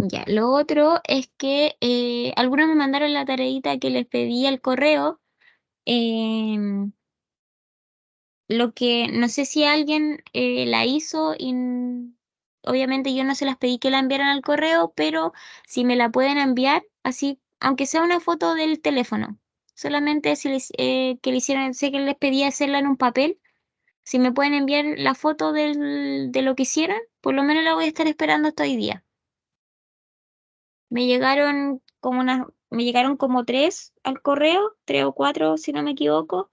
Ya, lo otro es que algunos me mandaron la tareita que les pedí al correo. em, lo que no sé si alguien la hizo y obviamente yo no se las pedí que la enviaran al correo, pero si me la pueden enviar, así, aunque sea una foto del teléfono, solamente si que le hicieron, sé que les pedí hacerla en un papel, si me pueden enviar la foto de lo que hicieron, por lo menos la voy a estar esperando hasta hoy día. Me llegaron como tres al correo, tres o cuatro si no me equivoco.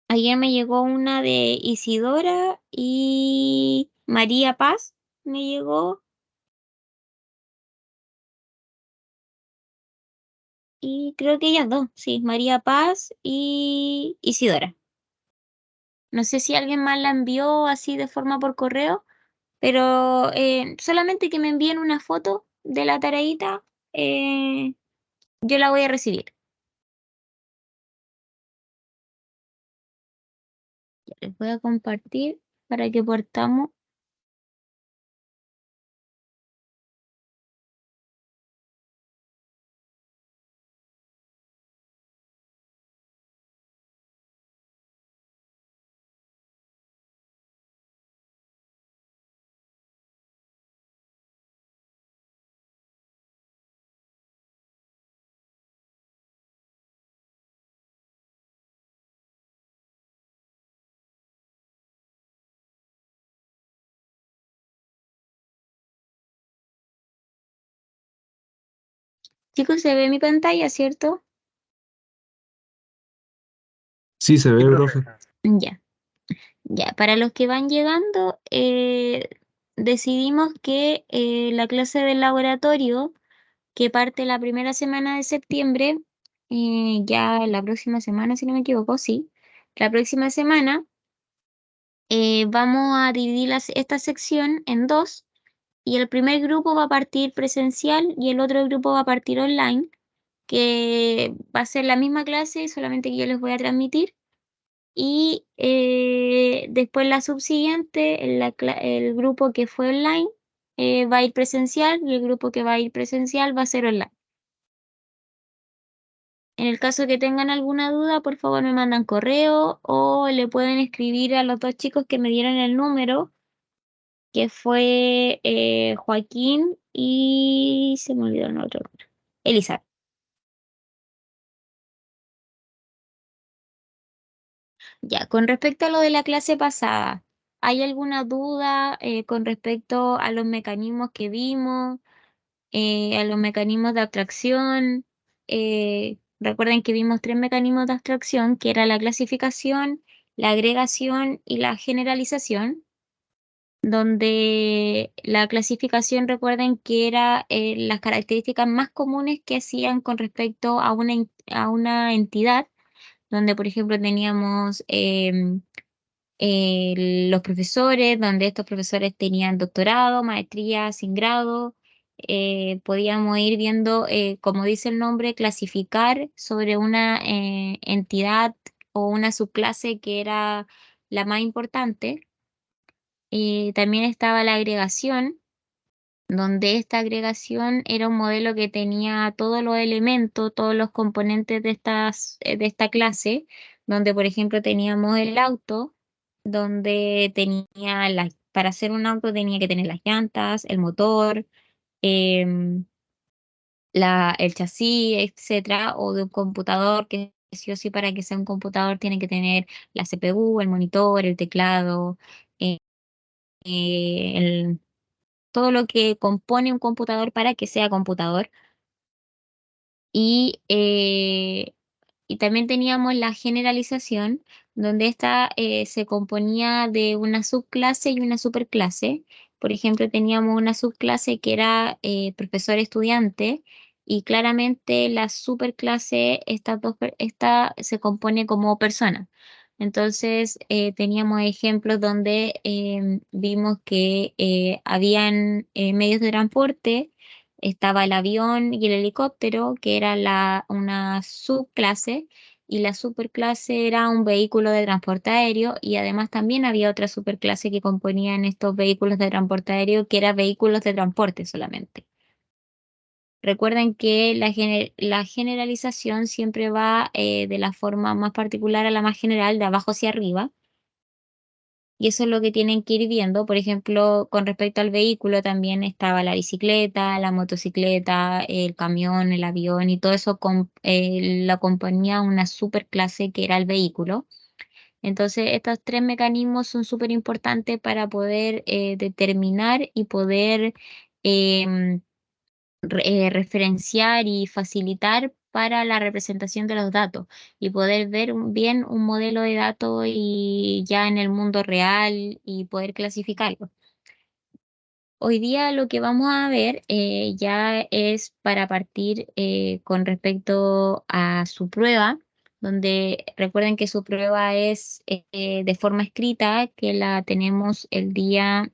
Ayer me llegó una de Isidora y María Paz. Me llegó y creo que ellas dos, sí, María Paz y Isidora. No sé si alguien más la envió así de forma por correo, pero solamente que me envíen una foto de la tareita, eh, yo la voy a recibir. Ya les voy a compartir para que partamos. Chicos, se ve mi pantalla, ¿cierto? Sí, se ve, profe. Ya. Ya, para los que van llegando, decidimos que la clase del laboratorio, que parte la primera semana de septiembre, ya la próxima semana, si no me equivoco, sí, la próxima semana vamos a dividir esta sección en dos y el primer grupo va a partir presencial y el otro grupo va a partir online, que va a ser la misma clase, solamente que yo les voy a transmitir. Y después la subsiguiente, el grupo que fue online va a ir presencial y el grupo que va a ir presencial va a ser online. En el caso que tengan alguna duda, por favor me mandan correo o le pueden escribir a los dos chicos que me dieron el número, que fue Joaquín y se me olvidó el otro nombre, Elizabeth. Ya, con respecto a lo de la clase pasada, ¿hay alguna duda con respecto a los mecanismos que vimos? A los mecanismos de abstracción? Recuerden que vimos tres mecanismos de abstracción, que era la clasificación, la agregación y la generalización, donde la clasificación, recuerden que era las características más comunes que hacían con respecto a a una entidad, donde por ejemplo teníamos los profesores, donde estos profesores tenían doctorado, maestría sin grado. Podíamos ir viendo, como dice el nombre, clasificar sobre una entidad o una subclase que era la más importante. También estaba la agregación, donde esta agregación era un modelo que tenía todos los elementos, todos los componentes de esta clase, donde por ejemplo teníamos el auto, donde tenía para hacer un auto tenía que tener las llantas, el motor, em, el chasis, etcétera, o de un computador que sí o sí para que sea un computador tiene que tener la CPU, el monitor, el teclado, eh, todo lo que compone un computador para que sea computador. Y, y también teníamos la generalización, donde esta se componía de una subclase y una superclase. Por ejemplo, teníamos una subclase que era profesor-estudiante y claramente la superclase, esta se compone como persona. Entonces, teníamos ejemplos donde vimos que habían medios de transporte. Estaba el avión y el helicóptero, que era una subclase, y la superclase era un vehículo de transporte aéreo y además también había otra superclase que componían estos vehículos de transporte aéreo que eran vehículos de transporte solamente. Recuerden que la generalización siempre va de la forma más particular a la más general, de abajo hacia arriba. Y eso es lo que tienen que ir viendo. Por ejemplo, con respecto al vehículo también estaba la bicicleta, la motocicleta, el camión, el avión y todo eso lo componía una superclase que era el vehículo. Entonces, estos tres mecanismos son súper importantes para poder determinar y poder em, referenciar y facilitar para la representación de los datos y poder ver bien un modelo de datos y ya en el mundo real y poder clasificarlo. Hoy día lo que vamos a ver ya es para partir con respecto a su prueba, donde recuerden que su prueba es de forma escrita, que la tenemos el día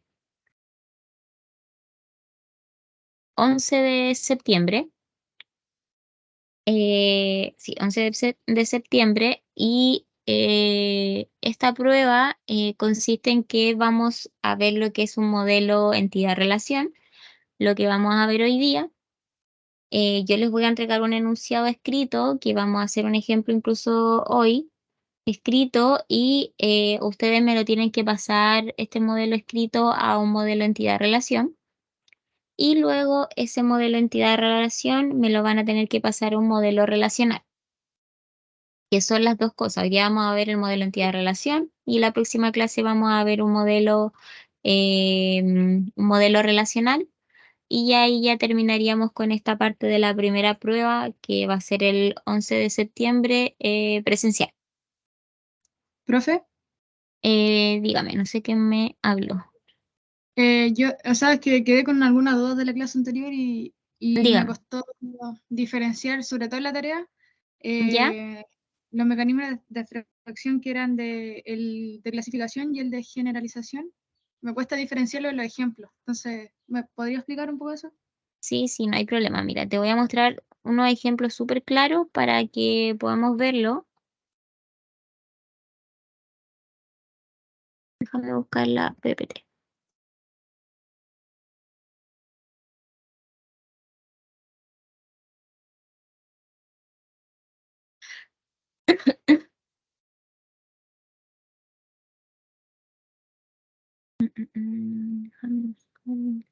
11 de septiembre. Sí, 11 de septiembre y esta prueba consiste en que vamos a ver lo que es un modelo entidad-relación, lo que vamos a ver hoy día. Yo les voy a entregar un enunciado escrito, que vamos a hacer un ejemplo incluso hoy, escrito, y ustedes me lo tienen que pasar este modelo escrito a un modelo entidad-relación. Y luego ese modelo entidad-relación me lo van a tener que pasar a un modelo relacional, que son las dos cosas. Hoy día vamos a ver el modelo entidad-relación y la próxima clase vamos a ver un modelo relacional y ahí ya terminaríamos con esta parte de la primera prueba que va a ser el 11 de septiembre presencial. Profe, Dígame, no sé qué me habló. yo, o sea, es que quedé con alguna duda de la clase anterior y me Dígame, costó diferenciar, sobre todo en la tarea, ¿ya? eh, los mecanismos de abstracción que eran de clasificación y el de generalización. Me cuesta diferenciarlo en los ejemplos. Entonces, ¿me podría explicar un poco eso? Sí, sí, no hay problema. Mira, te voy a mostrar unos ejemplos súper claros para que podamos verlo. Déjame buscar la PPT. Déjame buscar.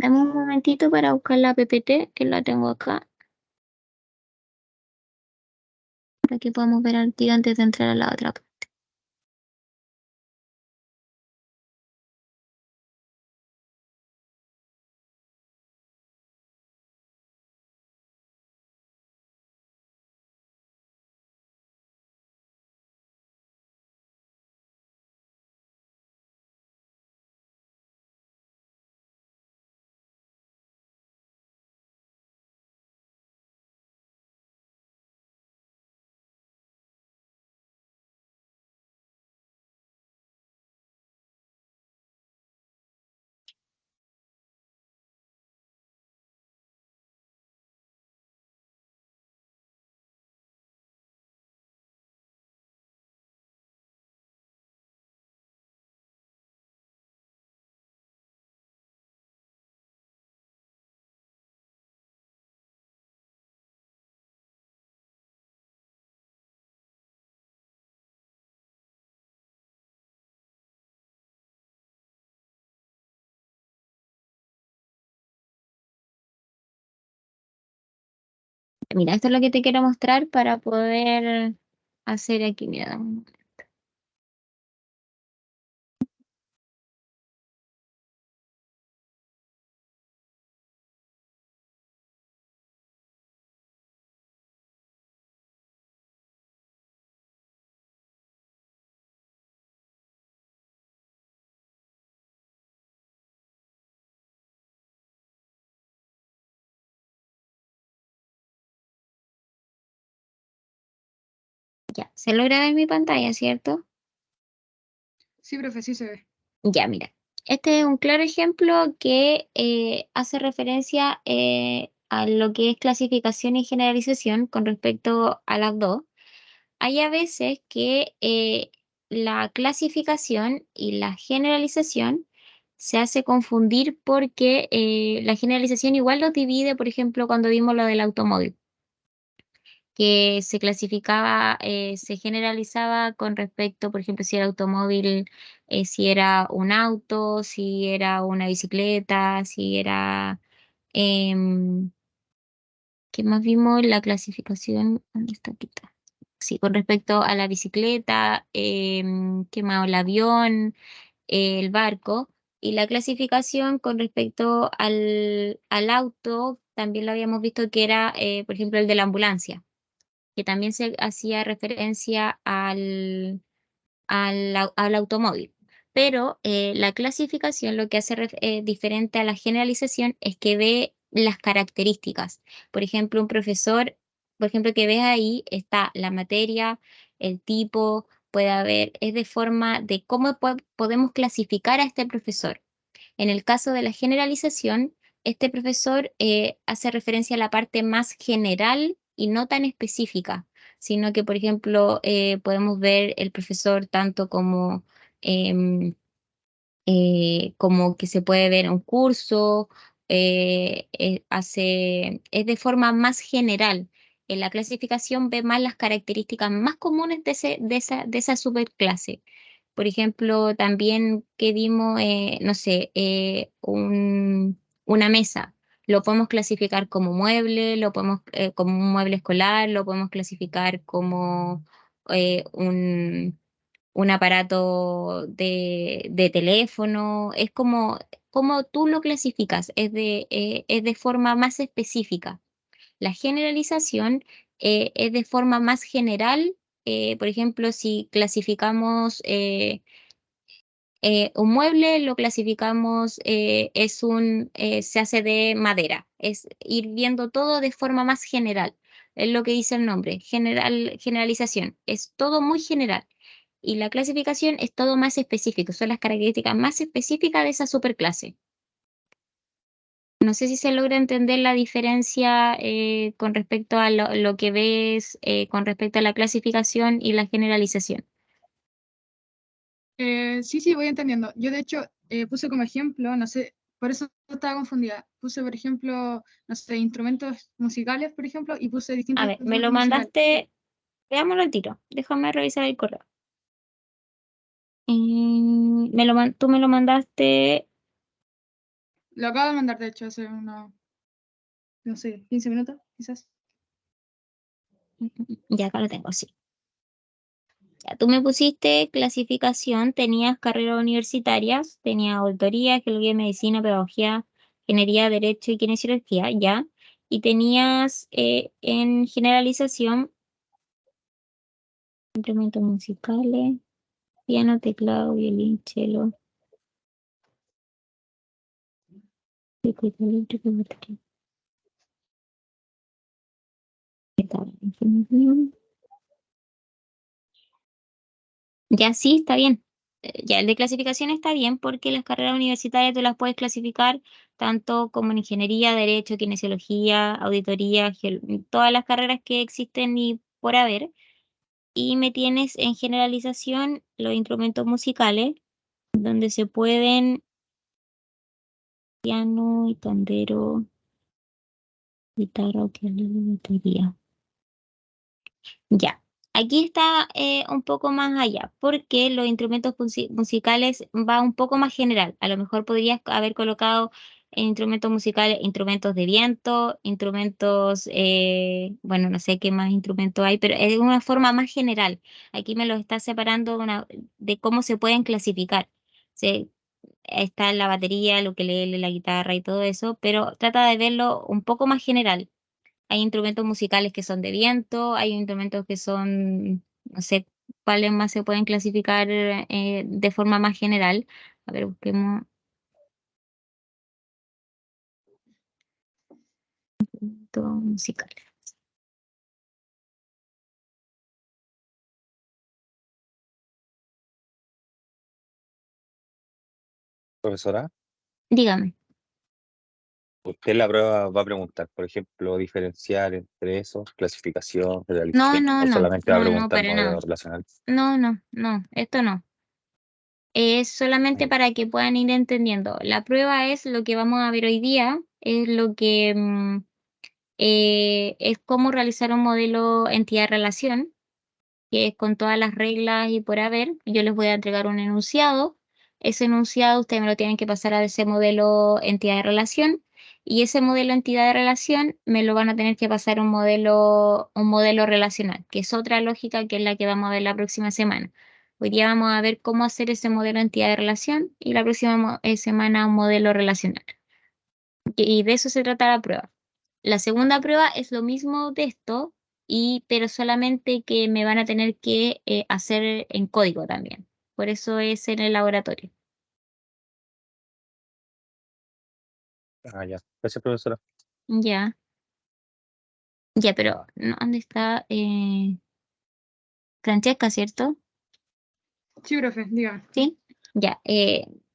Dame un momentito para buscar la PPT, que la tengo acá, para que podamos ver al tiro antes de entrar a la otra. Mira, esto es lo que te quiero mostrar para poder hacer aquí. Mira, dame un momento. Ya, se logra ver mi pantalla, ¿cierto? Sí, profe, sí se ve. Ya, mira. Este es un claro ejemplo que hace referencia a lo que es clasificación y generalización con respecto a las dos. Hay a veces que la clasificación y la generalización se hace confundir porque la generalización igual los divide, por ejemplo, cuando vimos lo del automóvil, que se clasificaba, se generalizaba con respecto, por ejemplo, si era automóvil, si era un auto, si era una bicicleta, si era... em, ¿qué más vimos? La clasificación, ¿dónde está? Aquí está. Sí, con respecto a la bicicleta, ¿qué más? El avión, el barco. Y la clasificación con respecto al auto, también lo habíamos visto que era, por ejemplo, el de la ambulancia, que también se hacía referencia al automóvil. Pero la clasificación lo que hace diferente a la generalización es que ve las características. Por ejemplo, un profesor, por ejemplo, que ves ahí está la materia, el tipo, puede haber, es de forma de cómo podemos clasificar a este profesor. En el caso de la generalización, este profesor hace referencia a la parte más general y no tan específica, sino que, por ejemplo, podemos ver el profesor tanto em, como que se puede ver un curso, es de forma más general. En la clasificación ve más las características más comunes de esa superclase. Por ejemplo, también que vimos, no sé, una mesa. Lo podemos clasificar como mueble, lo podemos como un mueble escolar, lo podemos clasificar como un aparato de teléfono. Es como tú lo clasificas, es de forma más específica. La generalización es de forma más general. Por ejemplo, si clasificamos un mueble, lo clasificamos, se hace de madera. Es ir viendo todo de forma más general. Es lo que dice el nombre, generalización. Es todo muy general. Y la clasificación es todo más específico. Son las características más específicas de esa superclase. No sé si se logra entender la diferencia con respecto a lo que ves con respecto a la clasificación y la generalización. Sí, sí, voy entendiendo. Yo, de hecho, puse como ejemplo, no sé, por eso estaba confundida. Puse, por ejemplo, no sé, instrumentos musicales, por ejemplo, y puse A distintos ver, me lo instrumentos musicales. mandaste, veámoslo al tiro. Déjame revisar el correo. Tú me lo mandaste, Lo acabo de mandar, de hecho, hace unos, no sé, 15 minutos, quizás. ya acá lo tengo, sí. Ya, tú me pusiste clasificación, tenías carreras universitarias, tenías auditoría, geología, medicina, pedagogía, ingeniería, derecho y kinesiología, ya. Y tenías en generalización instrumentos musicales, piano, teclado, violín, cello, circuito eléctrico, batería, guitarra, ingeniería. Ya sí, está bien. Ya el de clasificación está bien porque las carreras universitarias tú las puedes clasificar tanto como en ingeniería, derecho, kinesiología, auditoría, todas las carreras que existen y por haber. Y me tienes en generalización los instrumentos musicales, donde se pueden piano y pandero, guitarra, ukelele, batería. Ya, aquí está un poco más allá, porque los instrumentos musicales va un poco más general. A lo mejor podrías haber colocado en instrumentos musicales, instrumentos de viento, instrumentos, bueno, no sé qué más instrumentos hay, pero es de una forma más general. Aquí me los está separando de cómo se pueden clasificar. Se, está la batería, lo que lee la guitarra y todo eso, pero trata de verlo un poco más general. Hay instrumentos musicales que son de viento, hay instrumentos que son, no sé cuáles más se pueden clasificar de forma más general. A ver, busquemos instrumentos musicales. Profesora, Dígame. usted en la prueba va a preguntar, por ejemplo, diferenciar entre eso, clasificación, No, generalización, no, o no, solamente va a no, no, preguntar para modelo nada. relacional. No, no, no, esto no. Es solamente para que puedan ir entendiendo. La prueba es lo que vamos a ver hoy día, es lo que es cómo realizar un modelo entidad-relación, que es con todas las reglas y por haber. Yo les voy a entregar un enunciado. Ese enunciado ustedes me lo tienen que pasar a ese modelo entidad de relación y ese modelo entidad de relación me lo van a tener que pasar un modelo relacional, que es otra lógica que es la que vamos a ver la próxima semana. Hoy día vamos a ver cómo hacer ese modelo entidad de relación y la próxima semana un modelo relacional. Y de eso se trata la prueba. La segunda prueba es lo mismo de esto, pero solamente que me van a tener que hacer en código también. Por eso es en el laboratorio. Ah, ya. Gracias, profesora. Ya, ya, pero no, ¿dónde está Francesca, cierto? Sí, profe, dígame. Sí, ya.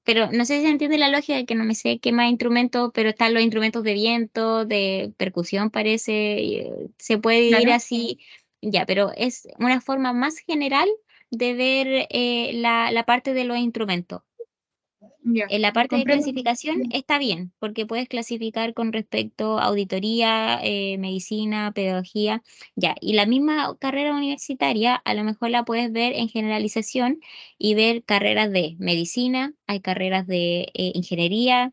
Pero no sé si se entiende la lógica de que no me sé qué más instrumentos, pero están los instrumentos de viento, de percusión, parece, y, se puede dividir Claro, así, ya, pero es una forma más general de ver la parte de los instrumentos. ya. En la parte de Comprendo. clasificación está bien, porque puedes clasificar con respecto a auditoría, medicina, pedagogía, ya. Y la misma carrera universitaria, a lo mejor la puedes ver en generalización y ver carreras de medicina, hay carreras de ingeniería,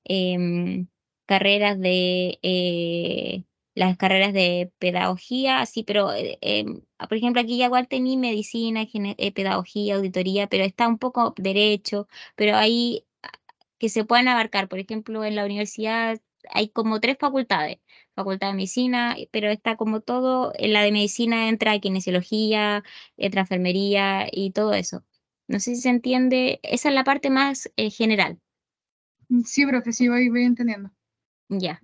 em, carreras de las carreras de pedagogía, así, pero por ejemplo aquí ya igual tenía medicina, pedagogía, auditoría, pero está un poco derecho, pero ahí que se puedan abarcar. Por ejemplo, en la universidad hay como tres facultades. Facultad de medicina, pero está como todo, en la de medicina entra kinesiología, entra enfermería y todo eso. No sé si se entiende, esa es la parte más general, Sí, profe, sí, voy entendiendo. ya.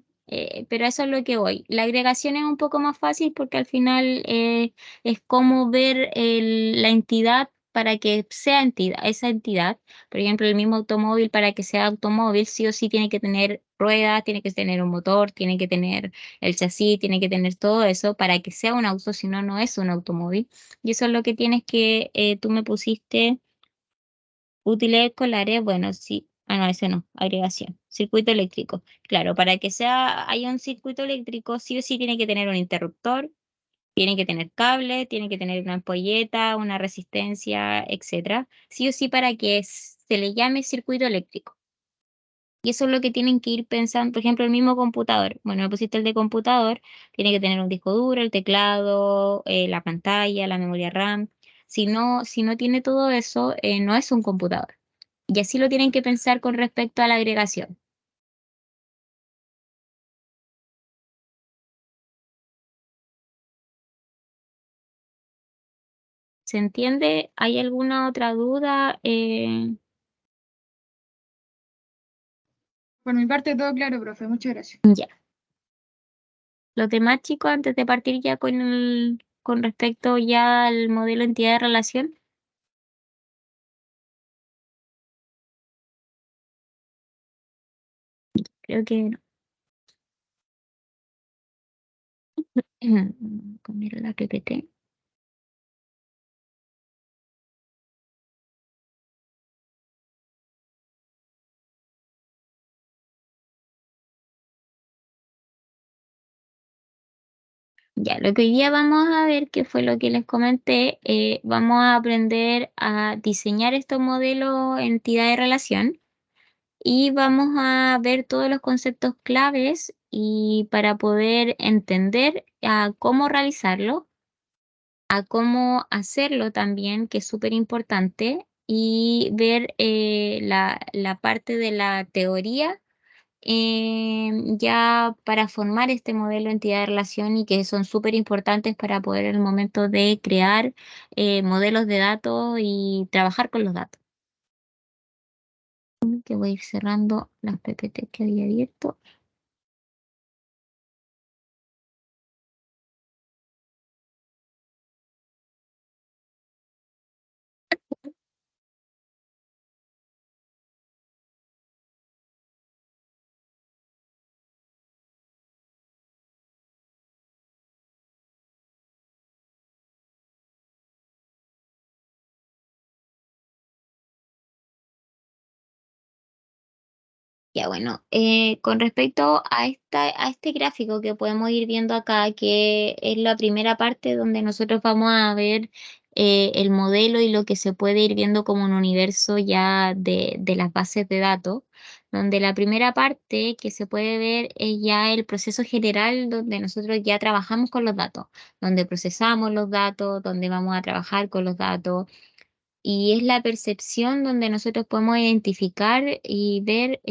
Pero eso es lo que voy. La agregación es un poco más fácil porque al final es como ver la entidad para que sea entidad, esa entidad. Por ejemplo, el mismo automóvil para que sea automóvil, sí o sí tiene que tener ruedas, tiene que tener un motor, tiene que tener el chasis, tiene que tener todo eso para que sea un auto, si no, no es un automóvil. Y eso es lo que tienes que, tú me pusiste. Útiles escolares, bueno, sí. Ah, no, ese no, agregación. Circuito eléctrico. Claro, para que haya un circuito eléctrico, sí o sí tiene que tener un interruptor, tiene que tener cable, tiene que tener una ampolleta, una resistencia, etcétera. Sí o sí para que se le llame circuito eléctrico. Y eso es lo que tienen que ir pensando, por ejemplo, el mismo computador. Bueno, me pusiste el de computador, tiene que tener un disco duro, el teclado, la pantalla, la memoria RAM. Si no tiene todo eso, no es un computador. Y así lo tienen que pensar con respecto a la agregación. ¿Se entiende? ¿Hay alguna otra duda? Por mi parte, todo claro, profe. Muchas gracias. Ya. Los demás chicos, antes de partir ya con respecto ya al modelo entidad de relación, creo que no. Comer la PPT. Ya, lo que hoy día vamos a ver, que fue lo que les comenté, vamos a aprender a diseñar estos modelos entidad de relación y vamos a ver todos los conceptos claves y para poder entender a cómo realizarlo, a cómo hacerlo también, que es súper importante, y ver la parte de la teoría ya para formar este modelo de entidad de relación y que son súper importantes para poder en el momento de crear modelos de datos y trabajar con los datos. Que voy a ir cerrando las PPT que había abierto. Ya bueno, con respecto a este gráfico que podemos ir viendo acá, que es la primera parte donde nosotros vamos a ver el modelo y lo que se puede ir viendo como un universo ya de las bases de datos, donde la primera parte que se puede ver es ya el proceso general donde nosotros ya trabajamos con los datos, donde procesamos los datos, donde vamos a trabajar con los datos y es la percepción donde nosotros podemos identificar y ver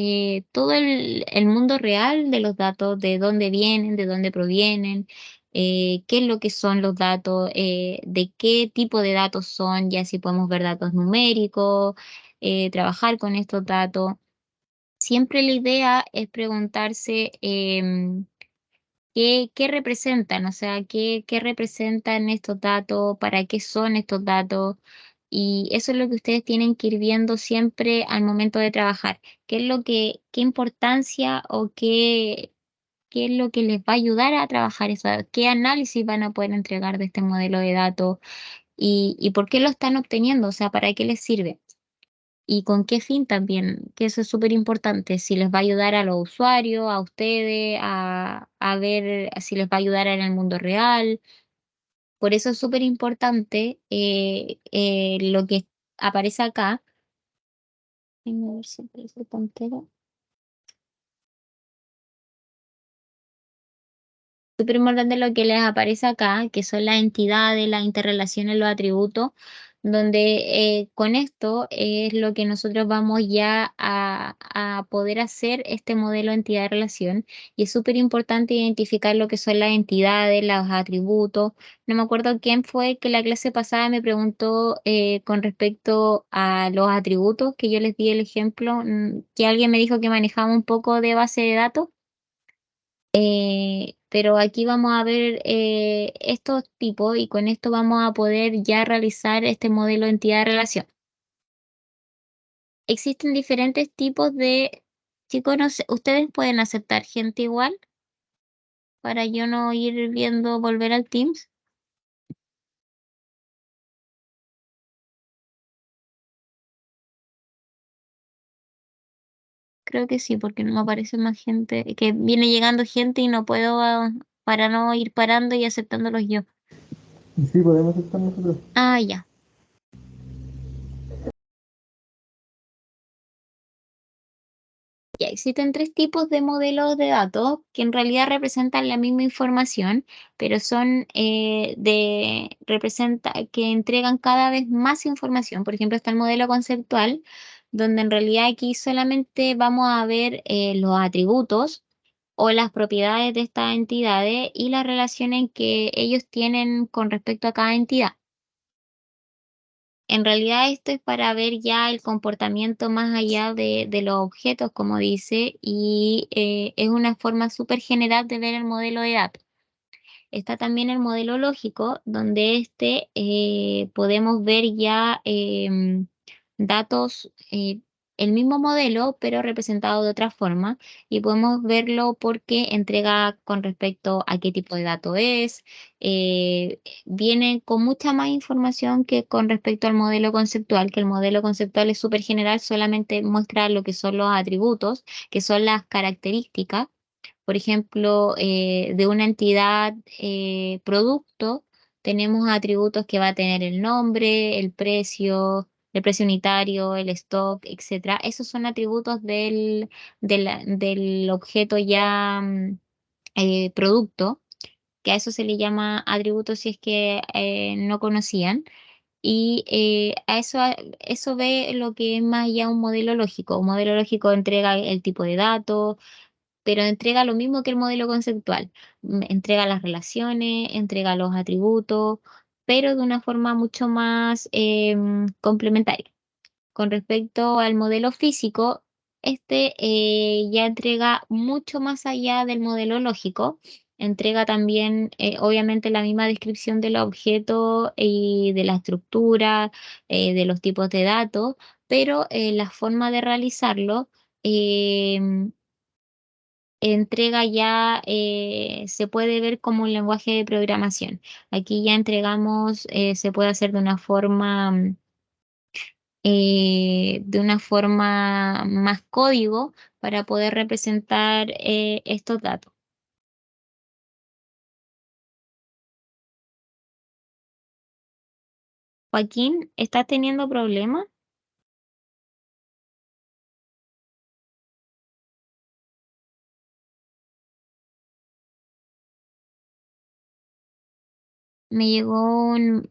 todo el mundo real de los datos, de dónde vienen, de dónde provienen, qué es lo que son los datos, de qué tipo de datos son, ya si podemos ver datos numéricos, trabajar con estos datos. Siempre la idea es preguntarse qué representan, o sea, qué representan estos datos, para qué son estos datos. Y eso es lo que ustedes tienen que ir viendo siempre al momento de trabajar. ¿Qué es lo qué importancia o qué es lo que les va a ayudar a trabajar eso? ¿Qué análisis van a poder entregar de este modelo de datos? Y por qué lo están obteniendo? O sea, ¿para qué les sirve? Y con qué fin también, que eso es súper importante, si les va a ayudar a los usuarios, a ustedes, a ver si les va a ayudar en el mundo real. Por eso es súper importante lo que aparece acá. Déjenme ver si aparece el puntero. Súper importante lo que les aparece acá, que son las entidades, las interrelaciones, los atributos, donde con esto es lo que nosotros vamos ya a poder hacer este modelo entidad-relación. Y es súper importante identificar lo que son las entidades, los atributos. No me acuerdo quién fue que la clase pasada me preguntó con respecto a los atributos, que yo les di el ejemplo, que alguien me dijo que manejaba un poco de base de datos. Pero aquí vamos a ver estos tipos y con esto vamos a poder ya realizar este modelo de entidad-relación. Existen diferentes tipos de... Chicos, no sé, ¿ustedes pueden aceptar gente igual? Para yo no ir viendo volver al Teams. Creo que sí, porque no me aparece más gente, que viene llegando gente y no puedo, para no ir parando y aceptándolos yo. Sí, podemos estar nosotros. Ah, ya. Ya existen tres tipos de modelos de datos que en realidad representan la misma información, pero son que entregan cada vez más información. Por ejemplo, está el modelo conceptual, donde en realidad aquí solamente vamos a ver los atributos o las propiedades de estas entidades y las relaciones que ellos tienen con respecto a cada entidad. En realidad esto es para ver ya el comportamiento más allá de los objetos, como dice, y es una forma súper general de ver el modelo de datos. Está también el modelo lógico, donde podemos ver ya datos, el mismo modelo, pero representado de otra forma, y podemos verlo porque entrega con respecto a qué tipo de dato es, viene con mucha más información que con respecto al modelo conceptual, que el modelo conceptual es súper general, solamente muestra lo que son los atributos, que son las características por ejemplo, de una entidad producto, tenemos atributos que va a tener el nombre, el precio unitario, el stock, etcétera. Esos son atributos del objeto ya producto, que a eso se le llama atributos si es que no conocían. Y eso ve lo que es más ya un modelo lógico. Un modelo lógico entrega el tipo de datos, pero entrega lo mismo que el modelo conceptual. Entrega las relaciones, entrega los atributos, pero de una forma mucho más complementaria. Con respecto al modelo físico, ya entrega mucho más allá del modelo lógico. Entrega también, obviamente, la misma descripción del objeto y de la estructura, de los tipos de datos, pero la forma de realizarlo em, entrega ya, se puede ver como un lenguaje de programación. Aquí ya entregamos, se puede hacer de una forma de una forma más código para poder representar estos datos. Joaquín, ¿estás teniendo problemas? Me llegó un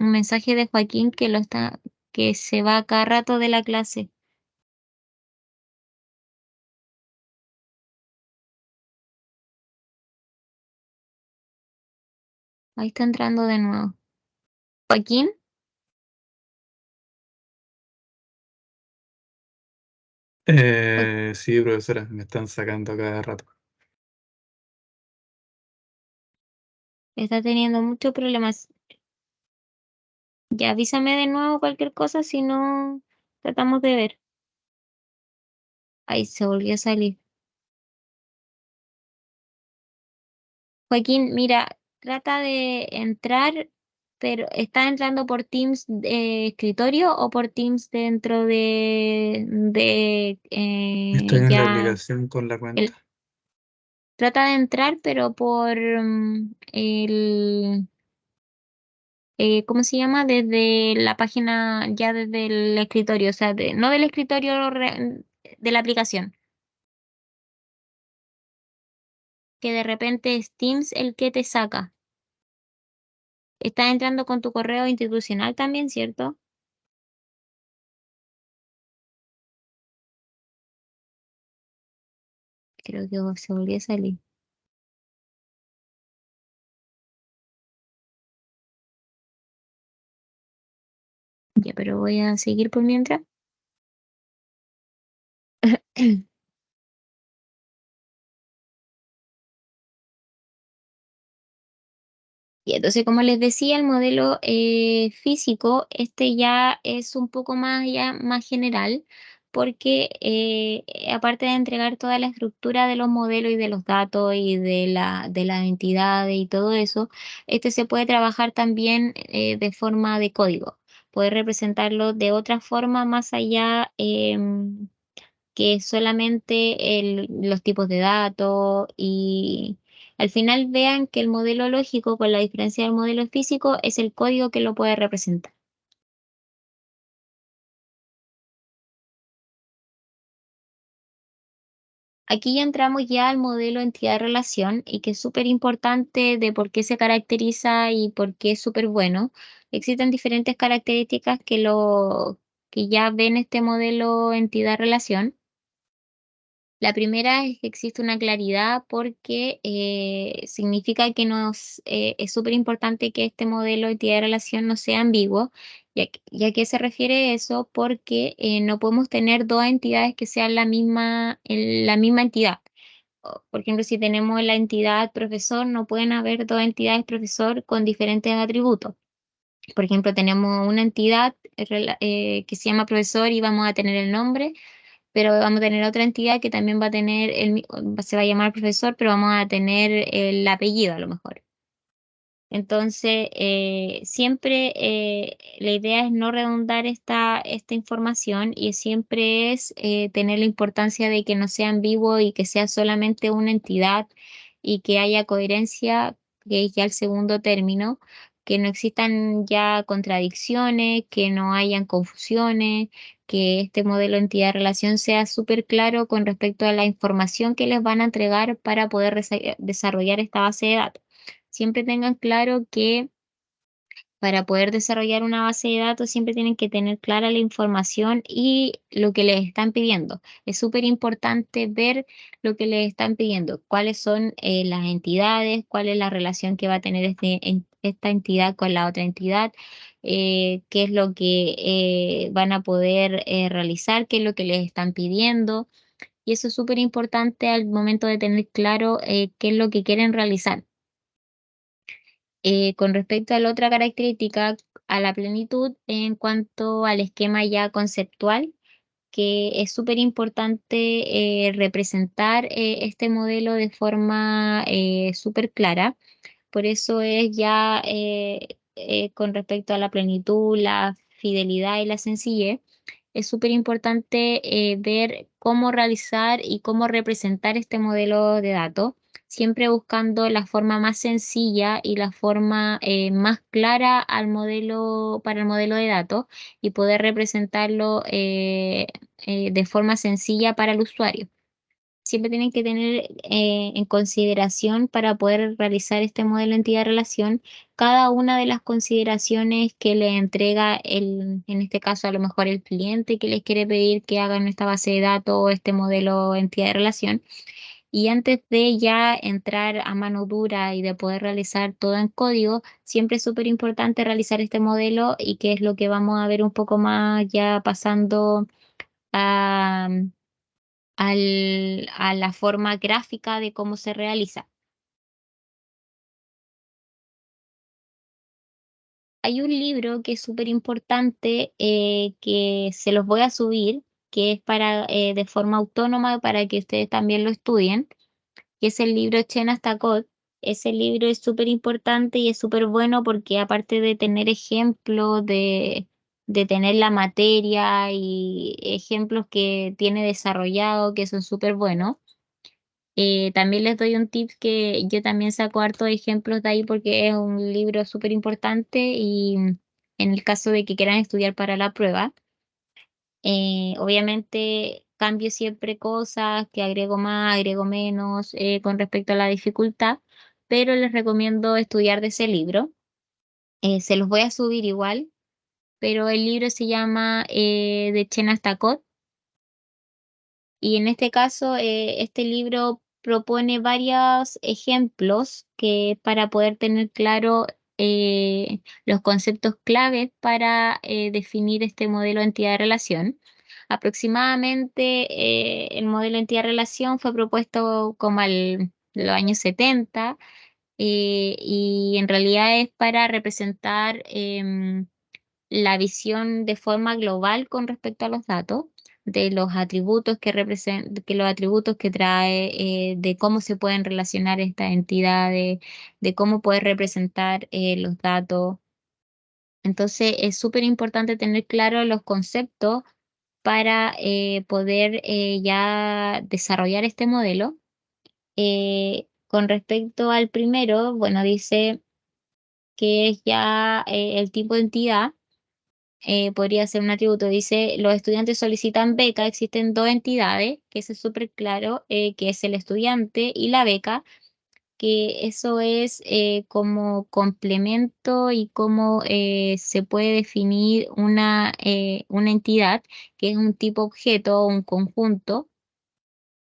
mensaje de Joaquín que se va cada rato de la clase. Ahí está entrando de nuevo. Joaquín, Sí, profesora, me están sacando cada rato. está teniendo muchos problemas. Ya avísame de nuevo cualquier cosa, si no tratamos de ver. Ahí se volvió a salir. Joaquín, mira, trata de entrar, pero ¿está entrando por Teams de escritorio o por Teams dentro Estoy en la ya aplicación con la el, cuenta. trata de entrar, pero por ¿cómo se llama? Desde la página, ya desde el escritorio, o sea, no del escritorio de la aplicación, que de repente es Teams el que te saca. Estás entrando con tu correo institucional también, ¿cierto? Creo que se volvió a salir. Ya, pero voy a seguir por mientras. Y entonces, como les decía, el modelo físico, este ya es un poco más, ya más general, porque aparte de entregar toda la estructura de los modelos y de los datos y de las entidades y todo eso, este se puede trabajar también de forma de código. Poder representarlo de otra forma más allá que solamente los tipos de datos y al final vean que el modelo lógico, con la diferencia del modelo físico, es el código que lo puede representar. Aquí ya entramos ya al modelo entidad-relación y que es súper importante de por qué se caracteriza y por qué es súper bueno. Existen diferentes características que ya ven este modelo entidad-relación. La primera es que existe una claridad porque significa que es súper importante que este modelo de entidad de relación no sea ambiguo. ¿Y a qué se refiere eso? Porque no podemos tener dos entidades que sean la misma entidad. Por ejemplo, si tenemos la entidad profesor, no pueden haber dos entidades profesor con diferentes atributos. Por ejemplo, tenemos una entidad que se llama profesor y vamos a tener el nombre, pero vamos a tener otra entidad que también va a tener, se va a llamar profesor, pero vamos a tener el apellido a lo mejor. Entonces, siempre la idea es no redundar esta información y siempre es tener la importancia de que no sea ambiguo y que sea solamente una entidad y que haya coherencia, que es ya el segundo término, que no existan ya contradicciones, que no hayan confusiones, que este modelo entidad-relación sea súper claro con respecto a la información que les van a entregar para poder desarrollar esta base de datos. Siempre tengan claro que para poder desarrollar una base de datos siempre tienen que tener clara la información y lo que les están pidiendo. Es súper importante ver lo que les están pidiendo, cuáles son las entidades, cuál es la relación que va a tener esta entidad con la otra entidad, qué es lo que van a poder realizar, qué es lo que les están pidiendo. Y eso es súper importante al momento de tener claro qué es lo que quieren realizar. Con respecto a la otra característica, a la plenitud, en cuanto al esquema ya conceptual, que es súper importante representar este modelo de forma súper clara. Por eso es ya con respecto a la plenitud, fidelidad y la sencillez, es súper importante ver cómo realizar y cómo representar este modelo de datos, siempre buscando la forma más sencilla y la forma más clara para el modelo de datos y poder representarlo de forma sencilla para el usuario. Siempre tienen que tener en consideración para poder realizar este modelo de entidad-relación cada una de las consideraciones que le entrega en este caso a lo mejor el cliente que les quiere pedir que hagan esta base de datos o este modelo de entidad-relación. Y antes de ya entrar a mano dura y de poder realizar todo en código, siempre es súper importante realizar este modelo y que es lo que vamos a ver un poco más ya pasando a a la forma gráfica de cómo se realiza. Hay un libro que es súper importante que se los voy a subir, que es para de forma autónoma para que ustedes también lo estudien, que es el libro Chen hasta Code. Ese libro es súper importante y es súper bueno porque aparte de tener ejemplos de tener la materia y ejemplos que tiene desarrollado que son súper buenos. También les doy un tip que yo también saco hartos ejemplos de ahí porque es un libro súper importante y en el caso de que quieran estudiar para la prueba, obviamente cambio siempre cosas, que agrego más, agrego menos con respecto a la dificultad, pero les recomiendo estudiar de ese libro. Se los voy a subir igual, pero el libro se llama De Chen hasta Code. Y en este caso, este libro propone varios ejemplos que para poder tener claro los conceptos claves para definir este modelo de entidad-relación. Aproximadamente el modelo de entidad-relación fue propuesto como los años 70 y en realidad es para representar la visión de forma global con respecto a los datos, de los atributos que los atributos que trae, de cómo se pueden relacionar estas entidades, de cómo poder representar los datos. Entonces es súper importante tener claro los conceptos para poder ya desarrollar este modelo. Con respecto al primero, bueno, dice que es ya el tipo de entidad. Podría ser un atributo. Dice, los estudiantes solicitan beca, existen dos entidades, que eso es súper claro, que es el estudiante y la beca, que eso es como complemento y cómo se puede definir una entidad, que es un tipo objeto o un conjunto.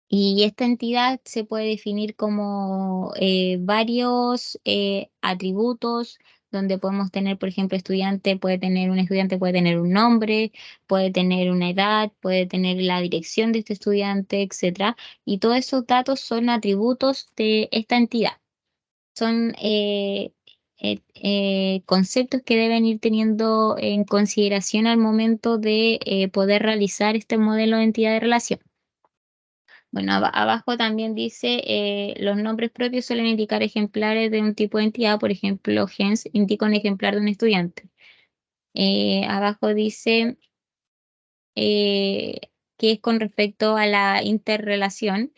Y esta entidad se puede definir como varios atributos, donde podemos tener, por ejemplo, un estudiante puede tener un nombre, puede tener una edad, puede tener la dirección de este estudiante, etcétera. Y todos esos datos son atributos de esta entidad. Son conceptos que deben ir teniendo en consideración al momento de poder realizar este modelo de entidad de relación. Bueno, abajo también dice, los nombres propios suelen indicar ejemplares de un tipo de entidad, por ejemplo, gens indica un ejemplar de un estudiante. Abajo dice que es con respecto a la interrelación,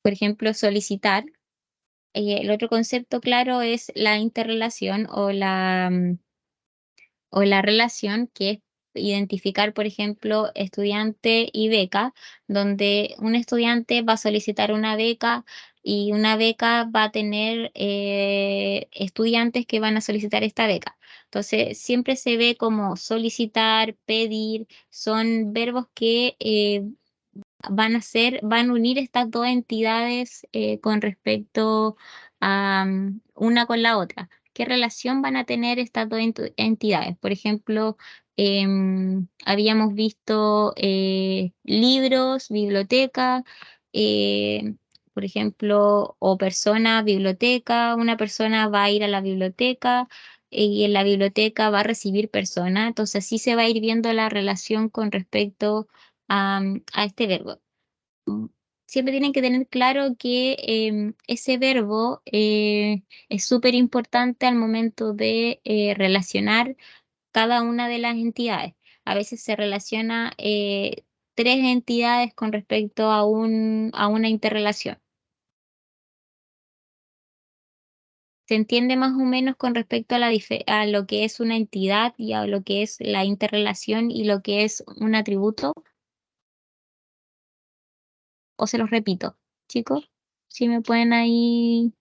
por ejemplo, solicitar. El otro concepto claro es la interrelación o la relación, que es identificar, por ejemplo, estudiante y beca, donde un estudiante va a solicitar una beca y una beca va a tener estudiantes que van a solicitar esta beca. Entonces, siempre se ve como solicitar, pedir, son verbos que van a unir estas dos entidades con respecto a una con la otra. ¿Qué relación van a tener estas dos entidades? Por ejemplo, habíamos visto libros, biblioteca, eh, por ejemplo, o persona, biblioteca, una persona va a ir a la biblioteca y en la biblioteca va a recibir persona, entonces sí se va a ir viendo la relación con respecto a este verbo. Siempre tienen que tener claro que ese verbo es súper importante al momento de relacionar cada una de las entidades. A veces se relaciona tres entidades con respecto a una interrelación. ¿Se entiende más o menos con respecto a lo que es una entidad y a lo que es la interrelación y lo que es un atributo? ¿O se los repito, chicos? Si me pueden ahí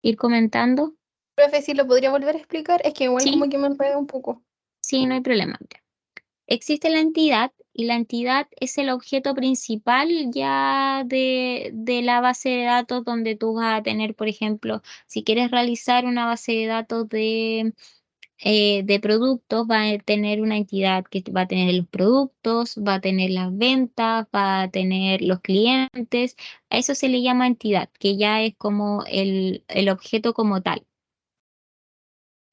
ir comentando. Profe, si lo podría volver a explicar, es que igual Sí, como que me enredo un poco. sí, no hay problema. Mira. Existe la entidad y la entidad es el objeto principal ya de la base de datos donde tú vas a tener, por ejemplo, si quieres realizar una base de datos de productos, va a tener una entidad que va a tener los productos, va a tener las ventas, va a tener los clientes. A eso se le llama entidad, que ya es como el objeto como tal.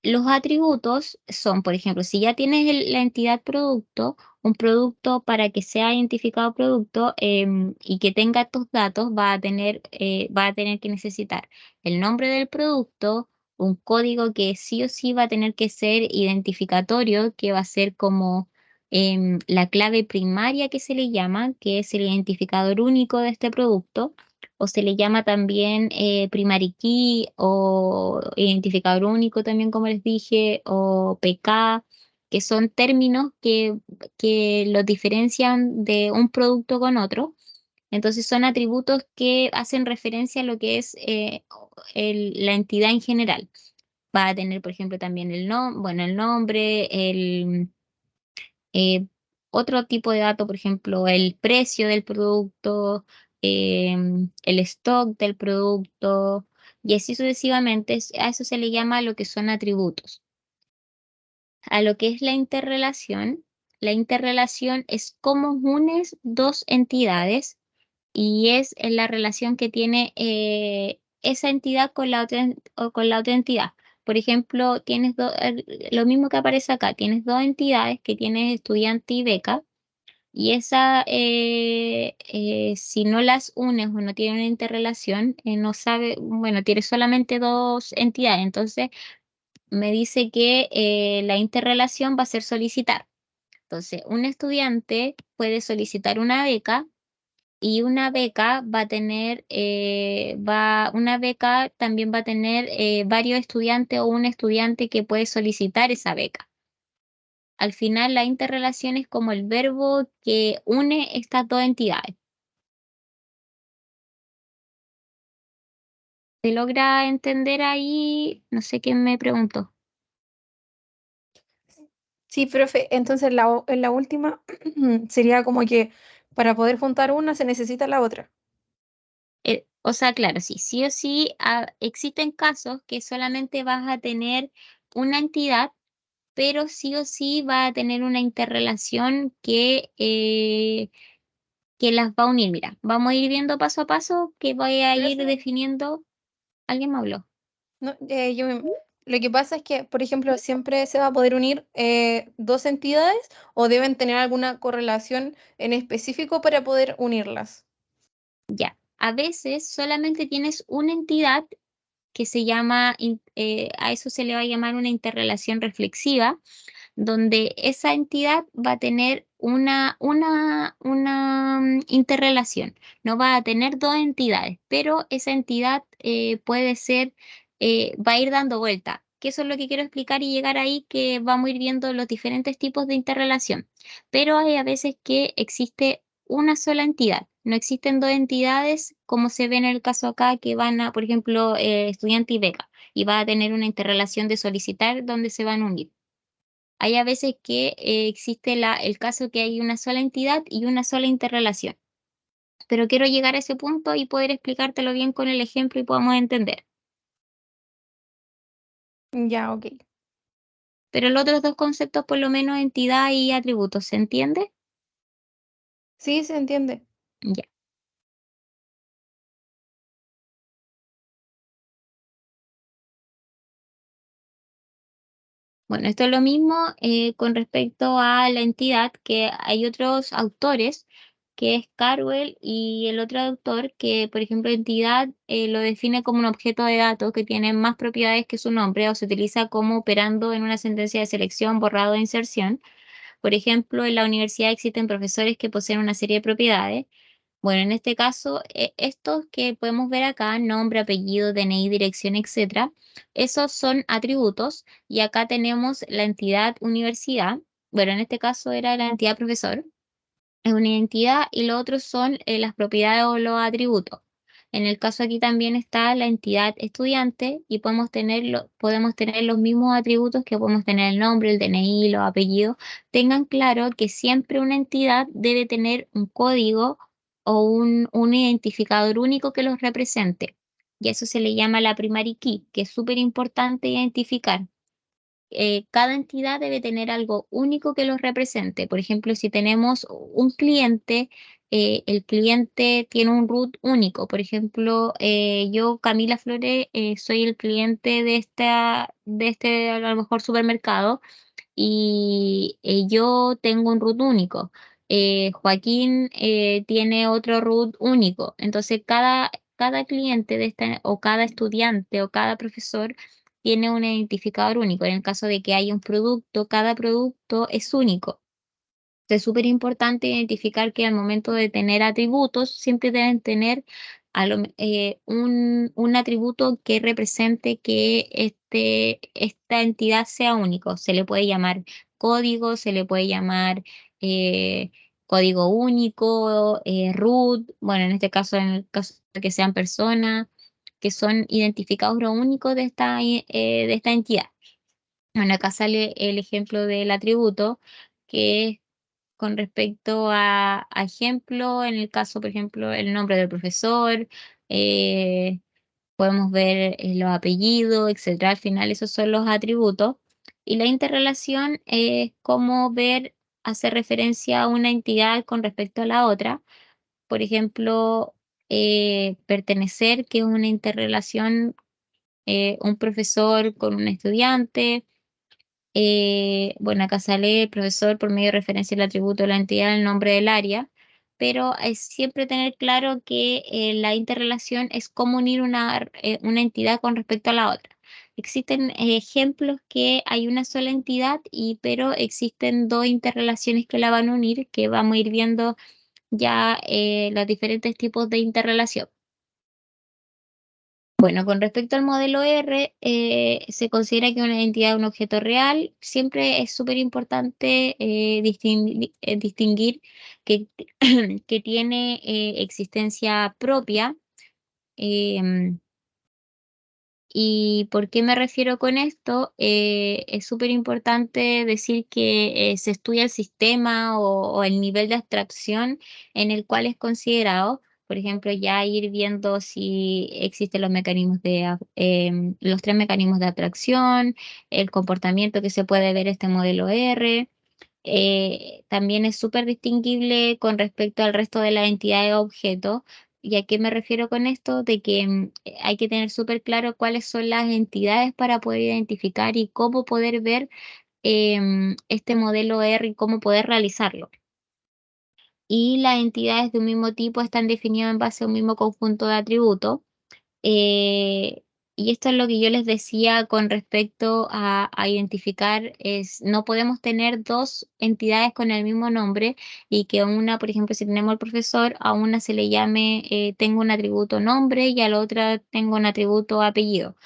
Los atributos son, por ejemplo, si ya tienes la entidad producto, un producto para que sea identificado producto y que tenga estos datos va a tener que necesitar el nombre del producto, un código que sí o sí va a tener que ser identificatorio, que va a ser como la clave primaria que se le llama, que es el identificador único de este producto o se le llama también primary key o identificador único también, como les dije, o PK, que son términos que los diferencian de un producto con otro. Entonces son atributos que hacen referencia a lo que es la entidad en general. Va a tener, por ejemplo, también el nombre, eh, otro tipo de dato, por ejemplo, el precio del producto, el stock del producto, y así sucesivamente. A eso se le llama lo que son atributos. A lo que es la interrelación es cómo unes dos entidades y es la relación que tiene esa entidad con con la otra entidad. Por ejemplo, lo mismo que aparece acá, tienes dos entidades que tienes estudiante y beca, y si no las unes o no tienen una interrelación, no sabe, bueno, tienes solamente dos entidades, entonces me dice que la interrelación va a ser solicitar. Entonces, un estudiante puede solicitar una beca y una beca va a tener, una beca también va a tener varios estudiantes o un estudiante que puede solicitar esa beca. Al final, la interrelación es como el verbo que une estas dos entidades. ¿Se logra entender ahí? No sé quién me preguntó. Sí, profe, entonces en la última sería como que para poder juntar una se necesita la otra. O sea, claro, sí o sí, existen casos que solamente vas a tener una entidad, pero sí o sí va a tener una interrelación que las va a unir. Mira, vamos a ir viendo paso a paso que voy a ir Profe, definiendo. ¿Alguien me habló? no, lo que pasa es que, por ejemplo, siempre se va a poder unir dos entidades o deben tener alguna correlación en específico para poder unirlas. Ya. A veces solamente tienes una entidad que se llama, a eso se le va a llamar una interrelación reflexiva, donde esa entidad va a tener una interrelación. No va a tener dos entidades, pero esa entidad puede ser, va a ir dando vuelta. Que eso es lo que quiero explicar y llegar ahí, que vamos a ir viendo los diferentes tipos de interrelación. Pero hay a veces que existe una sola entidad. No existen dos entidades, como se ve en el caso acá, que van a, por ejemplo, estudiante y beca, y va a tener una interrelación de solicitar donde se van a unir. Hay a veces que existe el caso que hay una sola entidad y una sola interrelación. Pero quiero llegar a ese punto y poder explicártelo bien con el ejemplo y podamos entender. Ya, ok. Pero los otros dos conceptos, por lo menos entidad y atributos, ¿se entiende? Sí, se entiende. Ya. Bueno, esto es lo mismo con respecto a la entidad, que hay otros autores que es Carwell, y el otro autor que, por ejemplo, entidad lo define como un objeto de datos que tiene más propiedades que su nombre o se utiliza como operando en una sentencia de selección, borrado e inserción. Por ejemplo, en la universidad existen profesores que poseen una serie de propiedades. Bueno, en este caso, estos que podemos ver acá, nombre, apellido, DNI, dirección, etcétera, esos son atributos y acá tenemos la entidad universidad. Bueno, en este caso era la entidad profesor, es una identidad y lo otro son las propiedades o los atributos. En el caso aquí también está la entidad estudiante y podemos tener los mismos atributos que podemos tener el nombre, el DNI, los apellidos. Tengan claro que siempre una entidad debe tener un código o un identificador único que los represente. Y eso se le llama la primary key, que es súper importante identificar. Cada entidad debe tener algo único que los represente. Por ejemplo, si tenemos un cliente, el cliente tiene un root único. Por ejemplo, yo, Camila Flores, soy el cliente de este, a lo mejor, supermercado y yo tengo un root único. Joaquín tiene otro root único. Entonces, cada cliente de esta, o cada estudiante o cada profesor tiene un identificador único. En el caso de que haya un producto, cada producto es único. Es súper importante identificar que al momento de tener atributos, siempre deben tener un atributo que represente que esta entidad sea único. Se le puede llamar código, se le puede llamar eh, código único, root, bueno, en este caso, en el caso de que sean personas, que son identificadores únicos de esta entidad. Bueno, acá sale el ejemplo del atributo, que es con respecto a ejemplo, en el caso, por ejemplo, el nombre del profesor, eh, podemos ver los apellidos, etcétera. Al final, esos son los atributos. Y la interrelación es como hacer referencia a una entidad con respecto a la otra. Por ejemplo, pertenecer, que es una interrelación, un profesor con un estudiante. Bueno, acá sale el profesor por medio de referencia al atributo de la entidad, el nombre del área, pero es siempre tener claro que la interrelación es cómo unir una entidad con respecto a la otra. Existen ejemplos que hay una sola entidad, pero existen dos interrelaciones que la van a unir, que vamos a ir viendo ya los diferentes tipos de interrelación. Bueno, con respecto al modelo R, se considera que una entidad es un objeto real. Siempre es súper importante distinguir que, que tiene existencia propia. em, ¿Y por qué me refiero con esto? Es súper importante decir que se estudia el sistema o el nivel de abstracción en el cual es considerado. Por ejemplo, ya ir viendo si existen los tres mecanismos de abstracción, el comportamiento que se puede ver este modelo R. También es súper distinguible con respecto al resto de las entidades objetos. ¿Y a qué me refiero con esto? De que hay que tener súper claro cuáles son las entidades para poder identificar y cómo poder ver este modelo R y cómo poder realizarlo. Y las entidades de un mismo tipo están definidas en base a un mismo conjunto de atributos. Eh, y esto es lo que yo les decía con respecto a identificar, no podemos tener dos entidades con el mismo nombre y que una, por ejemplo, si tenemos el profesor, a una se le llame, tengo un atributo nombre y a la otra tengo un atributo apellido.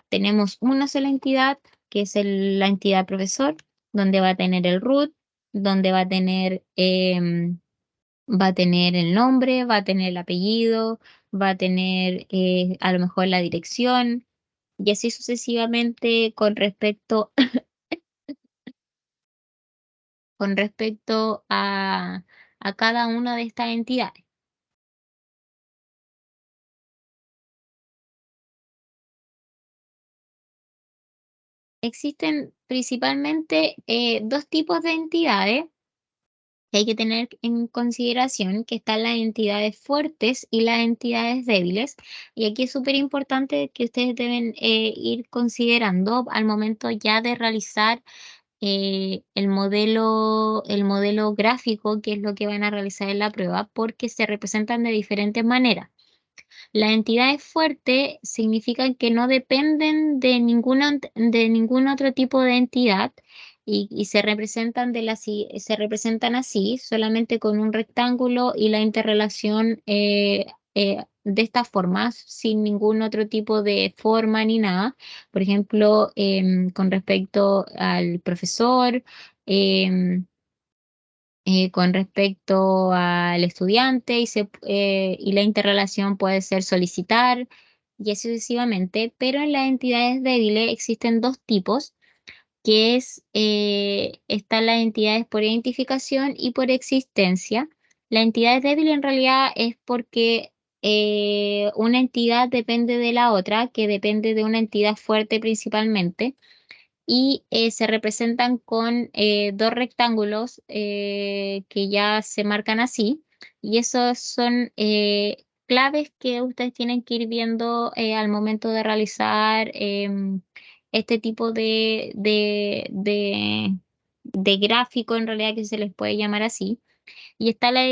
Tenemos una sola entidad, que es la entidad profesor, donde va a tener el root, donde va a tener el nombre, va a tener el apellido, va a tener a lo mejor la dirección y así sucesivamente con respecto a cada una de estas entidades. Existen principalmente dos tipos de entidades que hay que tener en consideración, que están las entidades fuertes y las entidades débiles. Y aquí es súper importante que ustedes deben ir considerando al momento ya de realizar el modelo gráfico, que es lo que van a realizar en la prueba, porque se representan de diferentes maneras. Las entidades fuertes significan que no dependen de ningún otro tipo de entidad y se representan se representan así, solamente con un rectángulo y la interrelación de esta forma, sin ningún otro tipo de forma ni nada. Por ejemplo, con respecto al profesor, em, con respecto al estudiante y la interrelación puede ser solicitar y así sucesivamente, pero en las entidades débiles existen dos tipos, que están las entidades por identificación y por existencia. La entidad débil en realidad es porque una entidad depende de la otra, que depende de una entidad fuerte principalmente y se representan con dos rectángulos que ya se marcan así. Y esos son claves que ustedes tienen que ir viendo al momento de realizar este tipo de gráfico, en realidad que se les puede llamar así. Y está la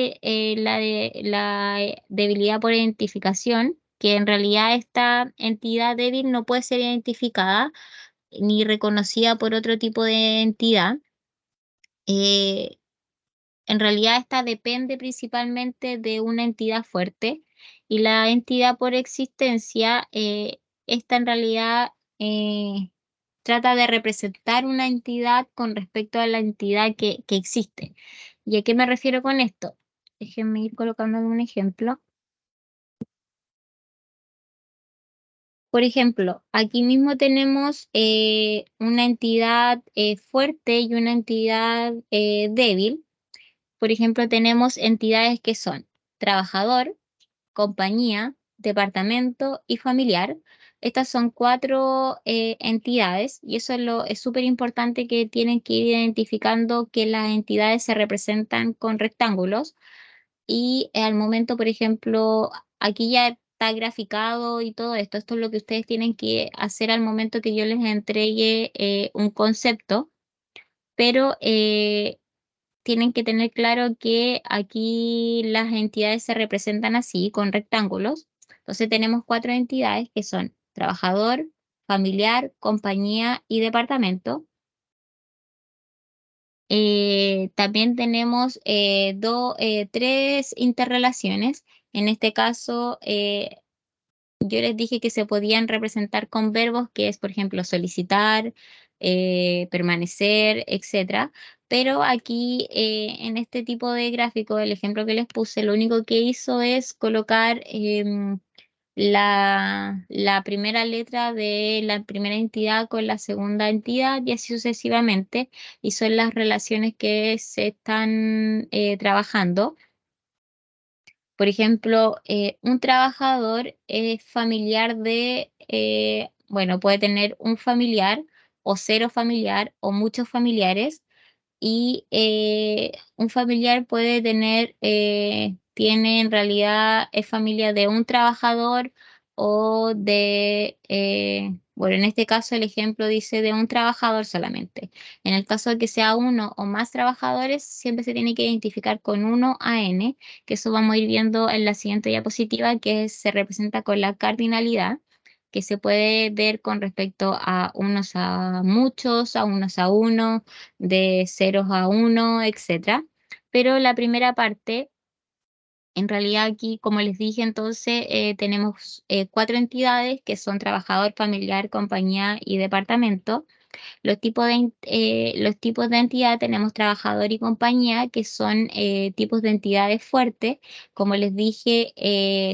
debilidad por identificación, que en realidad esta entidad débil no puede ser identificada ni reconocida por otro tipo de entidad. Eh, en realidad esta depende principalmente de una entidad fuerte y la entidad por existencia, esta en realidad trata de representar una entidad con respecto a la entidad que existe. ¿Y a qué me refiero con esto? Déjenme ir colocando un ejemplo. Por ejemplo, aquí mismo tenemos una entidad fuerte y una entidad débil. Por ejemplo, tenemos entidades que son trabajador, compañía, departamento y familiar. Estas son cuatro entidades y eso es súper importante que tienen que ir identificando que las entidades se representan con rectángulos y al momento, por ejemplo, aquí ya está graficado y todo esto. Esto es lo que ustedes tienen que hacer al momento que yo les entregue un concepto, pero tienen que tener claro que aquí las entidades se representan así, con rectángulos. Entonces tenemos cuatro entidades que son trabajador, familiar, compañía y departamento. También tenemos tres interrelaciones. En este caso, yo les dije que se podían representar con verbos, que es, por ejemplo, solicitar, permanecer, etcétera. Pero aquí, en este tipo de gráfico, el ejemplo que les puse, lo único que hizo es colocar la primera letra de la primera entidad con la segunda entidad y así sucesivamente, y son las relaciones que se están trabajando. Por ejemplo, un trabajador es familiar bueno, puede tener un familiar o cero familiar o muchos familiares y un familiar puede tiene en realidad, es familia de un trabajador o bueno, en este caso el ejemplo dice de un trabajador solamente. En el caso de que sea uno o más trabajadores, siempre se tiene que identificar con 1 a n, que eso vamos a ir viendo en la siguiente diapositiva, que se representa con la cardinalidad, que se puede ver con respecto a unos a muchos, a unos a uno, de ceros a uno, etcétera. Pero la primera parte, en realidad aquí, como les dije, entonces tenemos cuatro entidades que son trabajador, familiar, compañía y departamento. Los tipos de entidad tenemos trabajador y compañía, que son tipos de entidades fuertes. Como les dije,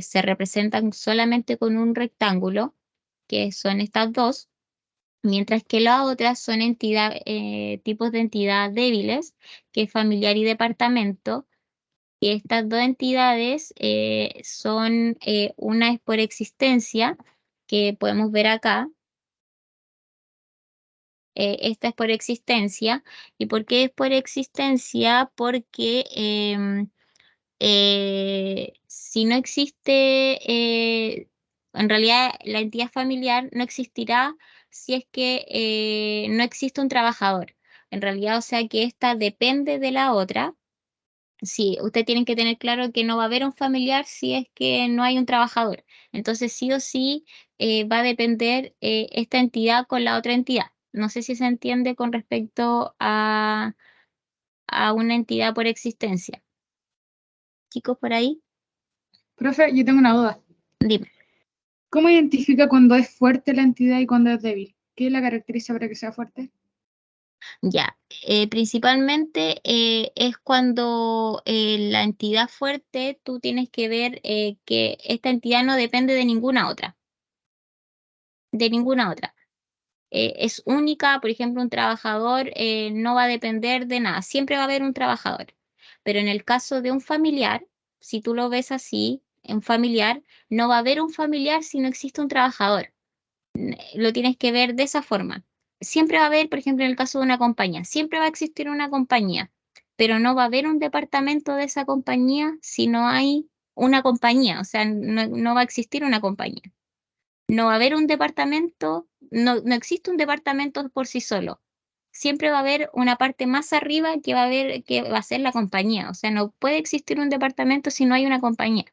se representan solamente con un rectángulo, que son estas dos, mientras que las otras son tipos de entidad débiles, que es familiar y departamento. Y estas dos entidades son, una es por existencia, que podemos ver acá. Esta es por existencia. ¿Y por qué es por existencia? Porque si no existe, en realidad la entidad familiar no existirá si es que no existe un trabajador. En realidad, o sea que esta depende de la otra. Sí, ustedes tienen que tener claro que no va a haber un familiar si es que no hay un trabajador. Entonces, sí o sí, va a depender esta entidad con la otra entidad. No sé si se entiende con respecto a una entidad por existencia. Chicos, por ahí, Profe, yo tengo una duda. dime. ¿Cómo identifica cuando es fuerte la entidad y cuando es débil? ¿Qué la caracteriza para que sea fuerte? Ya, principalmente es cuando la entidad fuerte, tú tienes que ver que esta entidad no depende de ninguna otra, de ninguna otra. Es única, por ejemplo, un trabajador no va a depender de nada, siempre va a haber un trabajador. Pero en el caso de un familiar, si tú lo ves así, un familiar, no va a haber un familiar si no existe un trabajador. Lo tienes que ver de esa forma. Siempre va a haber, por ejemplo, en el caso de una compañía, siempre va a existir una compañía, pero no va a haber un departamento de esa compañía si no hay una compañía, o sea, no va a existir una compañía. No va a haber un departamento, no existe un departamento por sí solo. Siempre va a haber una parte más arriba que va a ser la compañía. O sea, no puede existir un departamento si no hay una compañía.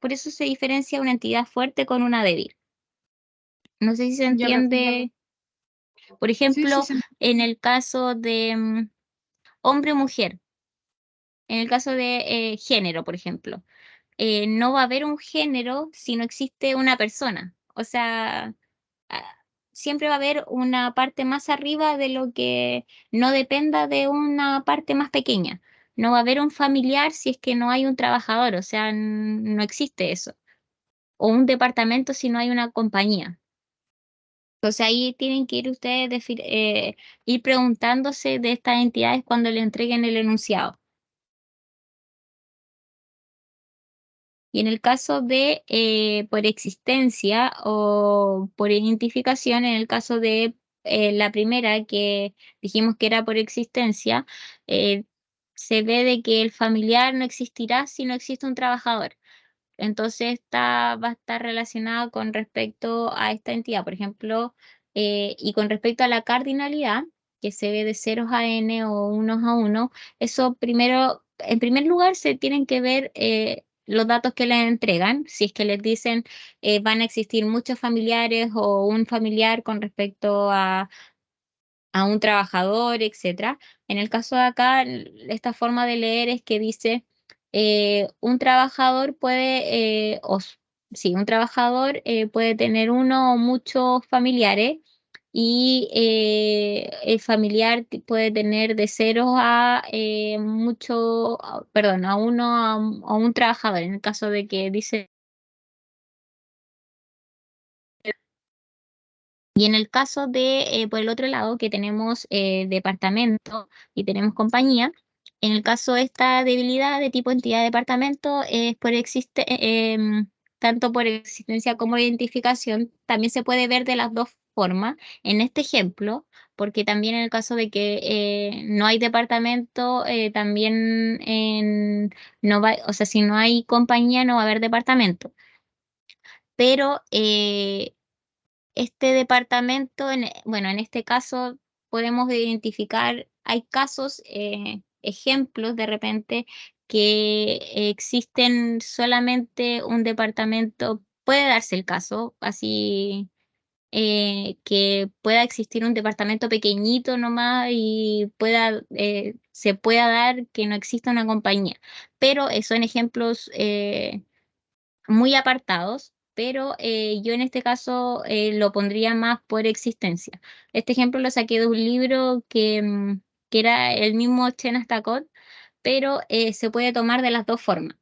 Por eso se diferencia una entidad fuerte con una débil. No sé si se Ya, entiende. Por sí, sí, ejemplo, en el caso de hombre o mujer, en el caso de género, por ejemplo, no va a haber un género si no existe una persona. O sea, ah, siempre va a haber una parte más arriba de lo que no dependa de una parte más pequeña. No va a haber un familiar si es que no hay un trabajador, o sea, no existe eso. O un departamento si no hay una compañía. Entonces ahí tienen que ir ustedes ir preguntándose de estas entidades cuando le entreguen el enunciado. Y en el caso de por existencia o por identificación, en el caso de la primera que dijimos que era por existencia, eh, se ve de que el familiar no existirá si no existe un trabajador. Entonces va a estar relacionado con respecto a esta entidad, por ejemplo, y con respecto a la cardinalidad, que se ve de ceros a n o unos a uno, eso primero, en primer lugar, se tienen que ver los datos que les entregan, si es que les dicen van a existir muchos familiares o un familiar con respecto a un trabajador, etcétera. En el caso de acá, esta forma de leer es que dice un trabajador puede, sí, un trabajador puede tener uno o muchos familiares y el familiar puede tener de cero a perdón, a uno a un trabajador. En el caso de que dice. Y en el caso de, por el otro lado, que tenemos departamento y tenemos compañía, en el caso de esta debilidad de tipo entidad departamento, tanto por existencia como identificación, también se puede ver de las dos formas en este ejemplo, porque también en el caso de que no hay departamento, también no va, o sea, si no hay compañía, no va a haber departamento. Pero este departamento, bueno, en este caso podemos identificar, hay casos, ejemplos de repente que existen solamente un departamento, puede darse el caso, así que pueda existir un departamento pequeñito nomás y se pueda dar que no exista una compañía, pero son ejemplos muy apartados, pero yo en este caso lo pondría más por existencia. Este ejemplo lo saqué de un libro que era el mismo Chenastakot, pero se puede tomar de las dos formas,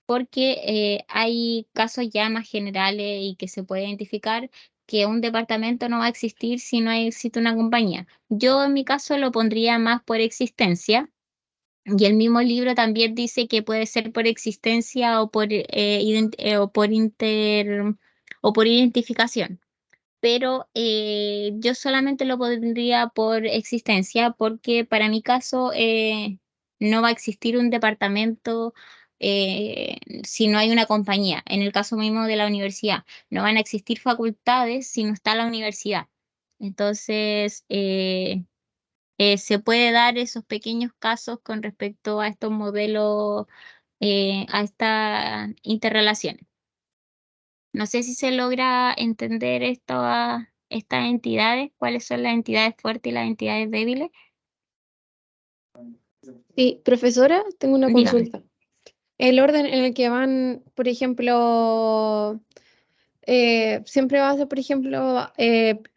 porque hay casos ya más generales y que se puede identificar que un departamento no va a existir si no existe una compañía. Yo en mi caso lo pondría más por existencia y el mismo libro también dice que puede ser por existencia o por identificación, pero yo solamente lo pondría por existencia porque para mi caso no va a existir un departamento si no hay una compañía. En el caso mismo de la universidad, no van a existir facultades si no está la universidad. Entonces, se puede dar esos pequeños casos con respecto a estos modelos, a estas interrelaciones. No sé si se logra entender estas entidades, cuáles son las entidades fuertes y las entidades débiles. Sí, profesora, tengo una Dígame. consulta. El orden en el que van, por ejemplo, siempre va a ser, por ejemplo,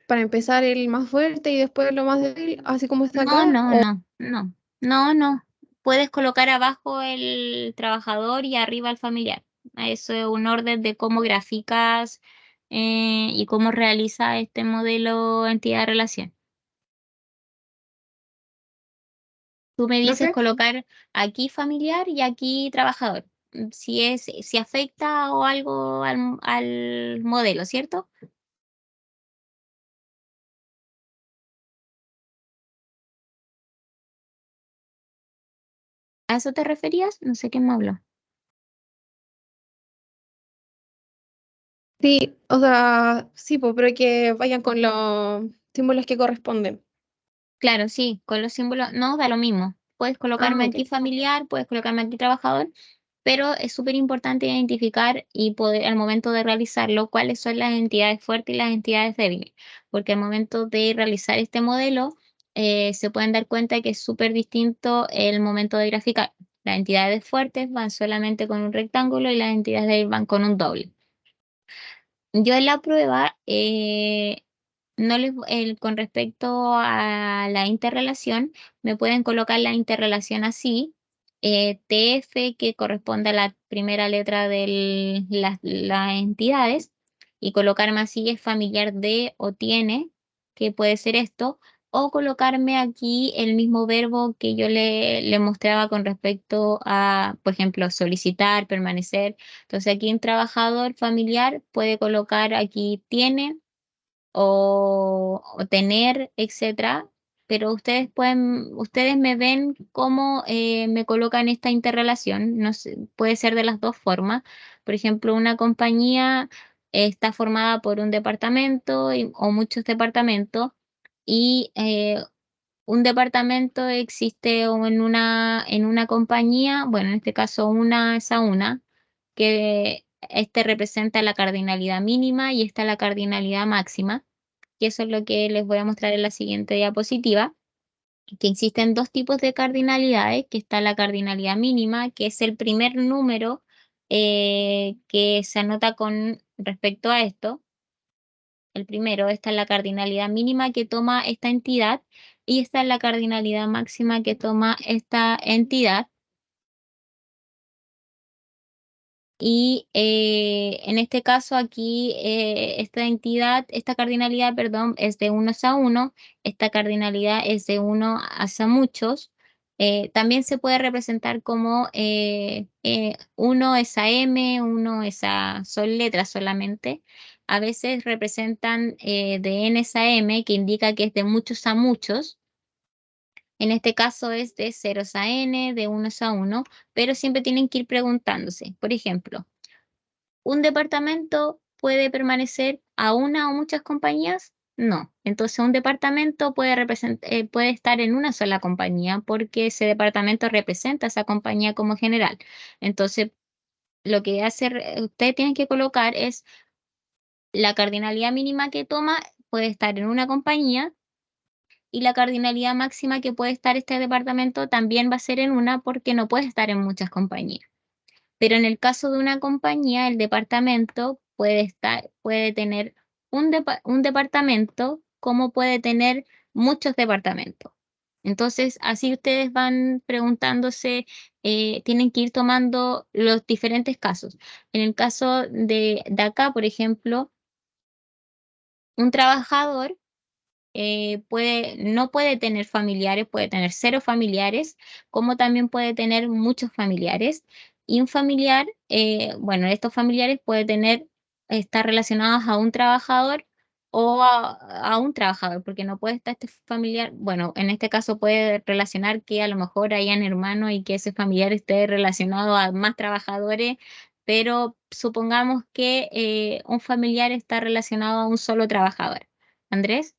para empezar el más fuerte y después lo más débil, así como está No, acá. no, no, no, no, no. Puedes colocar abajo el trabajador y arriba el familiar. Eso es un orden de cómo graficas y cómo realiza este modelo entidad-relación. Tú me dices ¿Profe? colocar aquí familiar y aquí trabajador. Si afecta o algo al modelo, ¿cierto? ¿A eso te referías? No sé qué me habló. Sí, o sea, sí, pues, pero que vayan con los símbolos que corresponden. Claro, sí, con los símbolos, no, da lo mismo. Puedes colocarme Ah, aquí ok. familiar, puedes colocarme aquí trabajador, pero es súper importante identificar y poder al momento de realizarlo cuáles son las entidades fuertes y las entidades débiles, porque al momento de realizar este modelo se pueden dar cuenta que es súper distinto el momento de graficar. Las entidades fuertes van solamente con un rectángulo y las entidades débiles van con un doble. Yo en la prueba, no les, con respecto a la interrelación, me pueden colocar la interrelación así, TF, que corresponde a la primera letra de las entidades, y colocarme así es familiar de o tiene, que puede ser esto, o colocarme aquí el mismo verbo que yo le mostraba con respecto a, por ejemplo, solicitar, permanecer. Entonces aquí un trabajador familiar puede colocar aquí tiene o tener, etcétera, pero ustedes me ven cómo me colocan esta interrelación, no sé, puede ser de las dos formas. Por ejemplo, una compañía está formada por un departamento o muchos departamentos y un departamento existe en una compañía, bueno, en este caso una es a una, que este representa la cardinalidad mínima y esta la cardinalidad máxima, que eso es lo que les voy a mostrar en la siguiente diapositiva, que existen dos tipos de cardinalidades, que está la cardinalidad mínima, que es el primer número que se anota con respecto a esto. El primero, esta es la cardinalidad mínima que toma esta entidad y esta es la cardinalidad máxima que toma esta entidad. Y en este caso aquí, esta entidad, esta cardinalidad, perdón, es de unos a uno, esta cardinalidad es de uno hacia muchos. También se puede representar como uno es a m, uno es a, son letras solamente. A veces representan de n a m, que indica que es de muchos a muchos. En este caso es de ceros a n, de unos a uno, pero siempre tienen que ir preguntándose. Por ejemplo, ¿un departamento puede permanecer a una o muchas compañías? No. Entonces, un departamento puede estar en una sola compañía porque ese departamento representa a esa compañía como general. Entonces, lo que ustedes tienen que colocar es la cardinalidad mínima que toma puede estar en una compañía y la cardinalidad máxima que puede estar este departamento también va a ser en una porque no puede estar en muchas compañías. Pero en el caso de una compañía, el departamento puede tener un departamento como puede tener muchos departamentos. Entonces, así ustedes van preguntándose, tienen que ir tomando los diferentes casos. En el caso de acá, por ejemplo, un trabajador no puede tener familiares, puede tener cero familiares, como también puede tener muchos familiares. Y un familiar, bueno, estos familiares puede estar relacionados a un trabajador o a un trabajador, porque no puede estar este familiar, bueno, en este caso puede relacionar que a lo mejor hayan hermanos y que ese familiar esté relacionado a más trabajadores, pero supongamos que un familiar está relacionado a un solo trabajador. Andrés.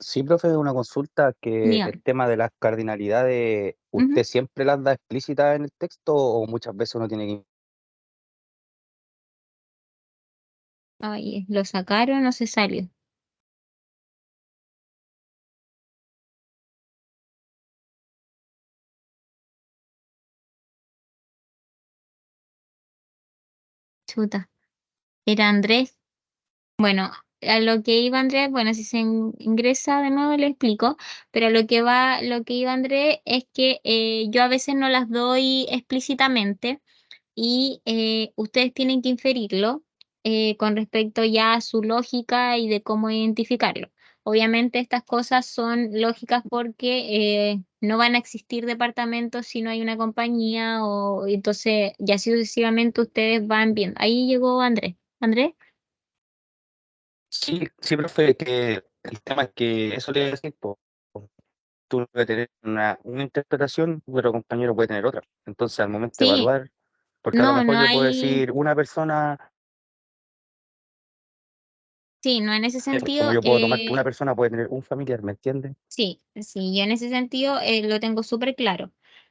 Sí, profe, una consulta que Dígame. el tema de las cardinalidades, Ujú. ¿usted siempre las da explícitas en el texto o muchas veces uno tiene que... Ay, ¿lo sacaron o se salió? Chuta. Era Andrés. Bueno, a lo que iba Andrés, bueno, si se ingresa de nuevo le explico, pero a lo que iba Andrés es que yo a veces no las doy explícitamente y ustedes tienen que inferirlo con respecto ya a su lógica y de cómo identificarlo. Obviamente estas cosas son lógicas porque no van a existir departamentos si no hay una compañía o entonces ya así sucesivamente ustedes van viendo. Ahí llegó Andrés. ¿Andrés? Sí, sí, profe, que el tema es que eso le decir, pues, tú puedes tener una interpretación, pero el compañero puede tener otra. Entonces, al momento de Sí, evaluar, porque a lo no, mejor no yo puedo hay, decir una persona, sí, no en ese como sentido, yo puedo tomar que una persona puede tener un familiar, ¿me entiendes? sí, sí, yo en ese sentido lo tengo súper claro.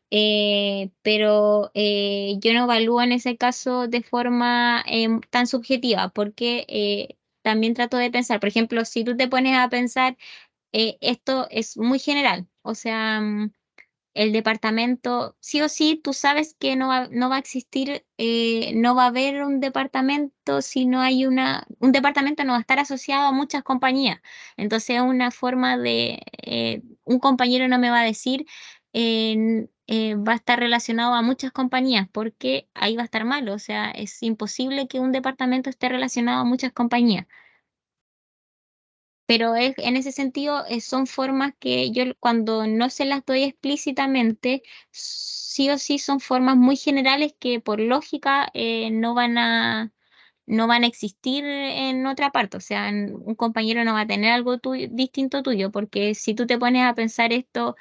Pero yo no evalúo en ese caso de forma tan subjetiva, porque también trato de pensar, por ejemplo, si tú te pones a pensar, esto es muy general, o sea, el departamento, sí o sí, tú sabes que no va a existir, no va a haber un departamento si no hay un departamento no va a estar asociado a muchas compañías. Entonces es una forma de, un compañero no me va a decir, va a estar relacionado a muchas compañías, porque ahí va a estar mal. O sea, es imposible que un departamento esté relacionado a muchas compañías. Pero en ese sentido son formas que yo cuando no se las doy explícitamente, sí o sí son formas muy generales que por lógica no van a existir en otra parte. O sea, un compañero no va a tener algo distinto tuyo, porque si tú te pones a pensar esto,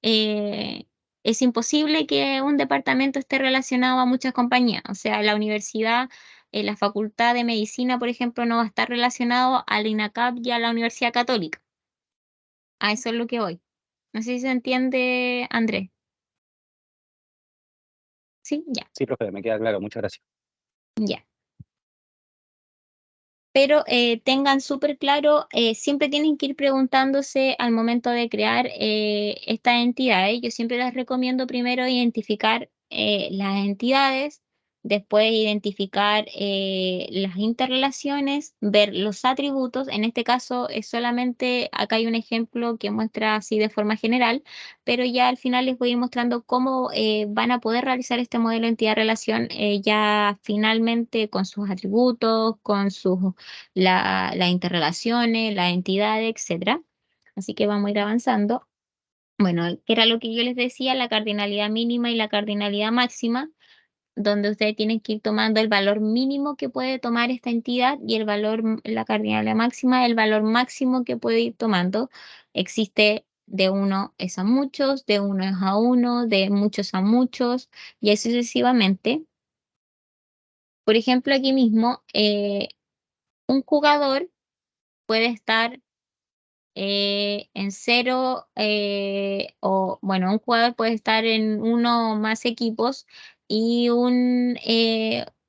eh, es imposible que un departamento esté relacionado a muchas compañías. O sea, la universidad, la Facultad de Medicina, por ejemplo, no va a estar relacionado al INACAP y a la Universidad Católica. A eso es lo que voy. No sé si se entiende, Andrés. Sí, ya, Sí, profe, me queda claro, muchas gracias. ya. Pero tengan súper claro, siempre tienen que ir preguntándose al momento de crear estas entidades. Yo siempre les recomiendo primero identificar las entidades, después identificar las interrelaciones, ver los atributos. En este caso es solamente, acá hay un ejemplo que muestra así de forma general, pero ya al final les voy a ir mostrando cómo van a poder realizar este modelo entidad-relación ya finalmente con sus atributos, con sus las interrelaciones, las entidades, etcétera. Así que vamos a ir avanzando. Bueno, que era lo que yo les decía, la cardinalidad mínima y la cardinalidad máxima, donde ustedes tienen que ir tomando el valor mínimo que puede tomar esta entidad y el valor, la cardinalidad máxima, el valor máximo que puede ir tomando. Existe de uno es a muchos, de uno es a uno, de muchos a muchos, y así sucesivamente. Por ejemplo, aquí mismo, un jugador puede estar en cero o bueno, un jugador puede estar en uno o más equipos y en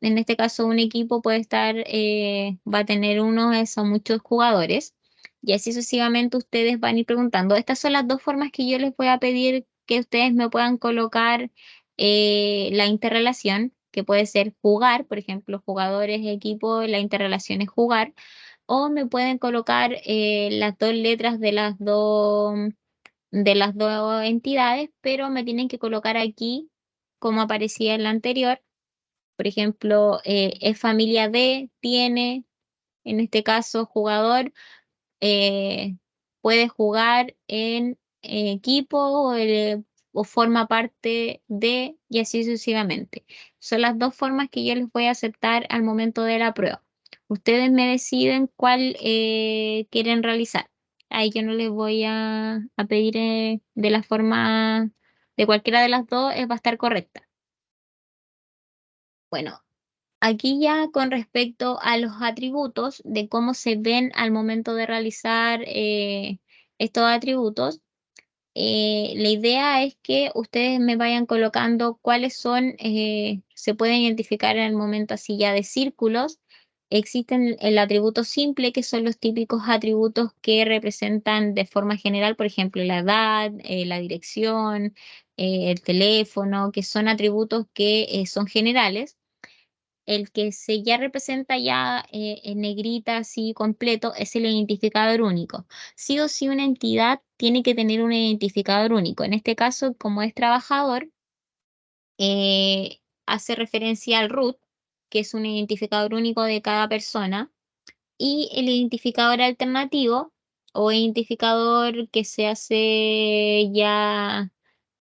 este caso un equipo puede estar, va a tener uno o muchos jugadores y así sucesivamente ustedes van a ir preguntando. Estas son las dos formas que yo les voy a pedir que ustedes me puedan colocar la interrelación, que puede ser jugar, por ejemplo, jugadores, equipo, la interrelación es jugar o me pueden colocar las dos letras de las dos entidades, pero me tienen que colocar aquí como aparecía en la anterior. Por ejemplo, es familia de, tiene, en este caso, jugador, eh, puede jugar en equipo o forma parte de, y así sucesivamente. Son las dos formas que yo les voy a aceptar al momento de la prueba. Ustedes me deciden cuál quieren realizar. Ahí yo no les voy a pedir de la forma, de cualquiera de las dos, va a estar correcta. Bueno, aquí ya con respecto a los atributos de cómo se ven al momento de realizar estos atributos, la idea es que ustedes me vayan colocando cuáles son, se pueden identificar en el momento así ya de círculos. Existen el atributo simple, que son los típicos atributos que representan de forma general, por ejemplo, la edad, la dirección, el teléfono, que son atributos que son generales. El que se ya representa ya en negrita así completo es el identificador único. Sí o sí una entidad tiene que tener un identificador único. En este caso, como es trabajador, hace referencia al root, que es un identificador único de cada persona, y el identificador alternativo o identificador que se hace ya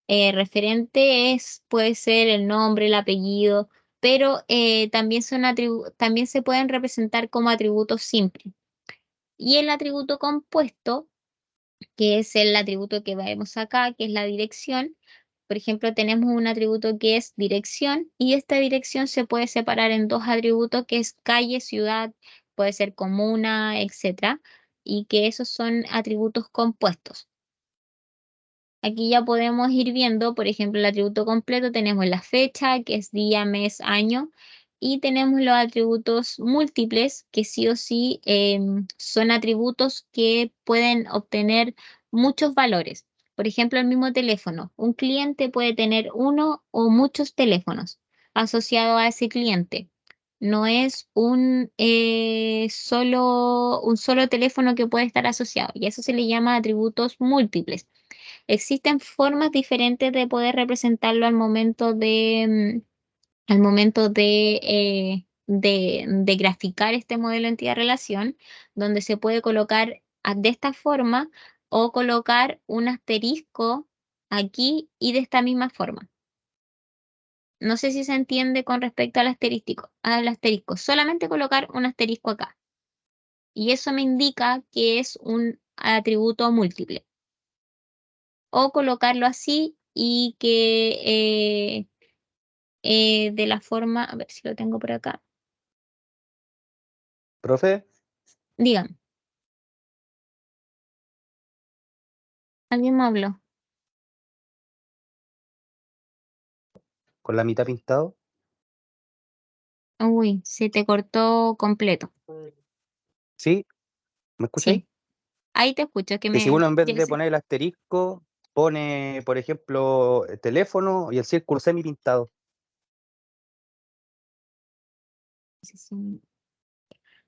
referente puede ser el nombre, el apellido, pero también se pueden representar como atributos simples. Y el atributo compuesto, que es el atributo que vemos acá, que es la dirección. Por ejemplo, tenemos un atributo que es dirección y esta dirección se puede separar en dos atributos que es calle, ciudad, puede ser comuna, etcétera, y que esos son atributos compuestos. Aquí ya podemos ir viendo, por ejemplo, el atributo completo, tenemos la fecha, que es día, mes, año, y tenemos los atributos múltiples, que sí o sí son atributos que pueden obtener muchos valores. Por ejemplo, el mismo teléfono. Un cliente puede tener uno o muchos teléfonos asociados a ese cliente. No es un solo teléfono que puede estar asociado, y eso se le llama atributos múltiples. Existen formas diferentes de poder representarlo al momento de graficar este modelo entidad-relación, donde se puede colocar de esta forma o colocar un asterisco aquí y de esta misma forma. No sé si se entiende con respecto al asterisco. Solamente colocar un asterisco acá. Y eso me indica que es un atributo múltiple. O colocarlo así y que de la forma, a ver si lo tengo por acá. Profe, Digan, ¿alguien me habló? con la mitad pintado. Uy, se te cortó completo. ¿Sí? ¿Me escucháis? Sí, ahí te escucho, Que si uno en vez de poner el asterisco, pone, por ejemplo, el teléfono y el círculo semi pintado.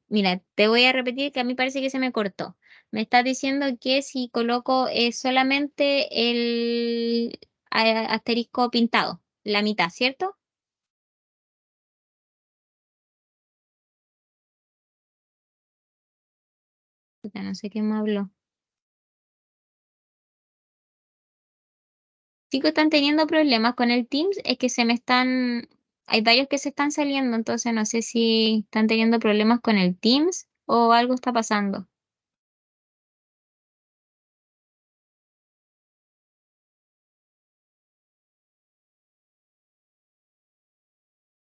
Mira, te voy a repetir que a mí parece que se me cortó. Me estás diciendo que si coloco solamente el asterisco pintado, la mitad, ¿cierto? Puta, no sé quién me habló. Chicos, están teniendo problemas con el Teams, es que hay varios que se están saliendo, entonces no sé si están teniendo problemas con el Teams o algo está pasando.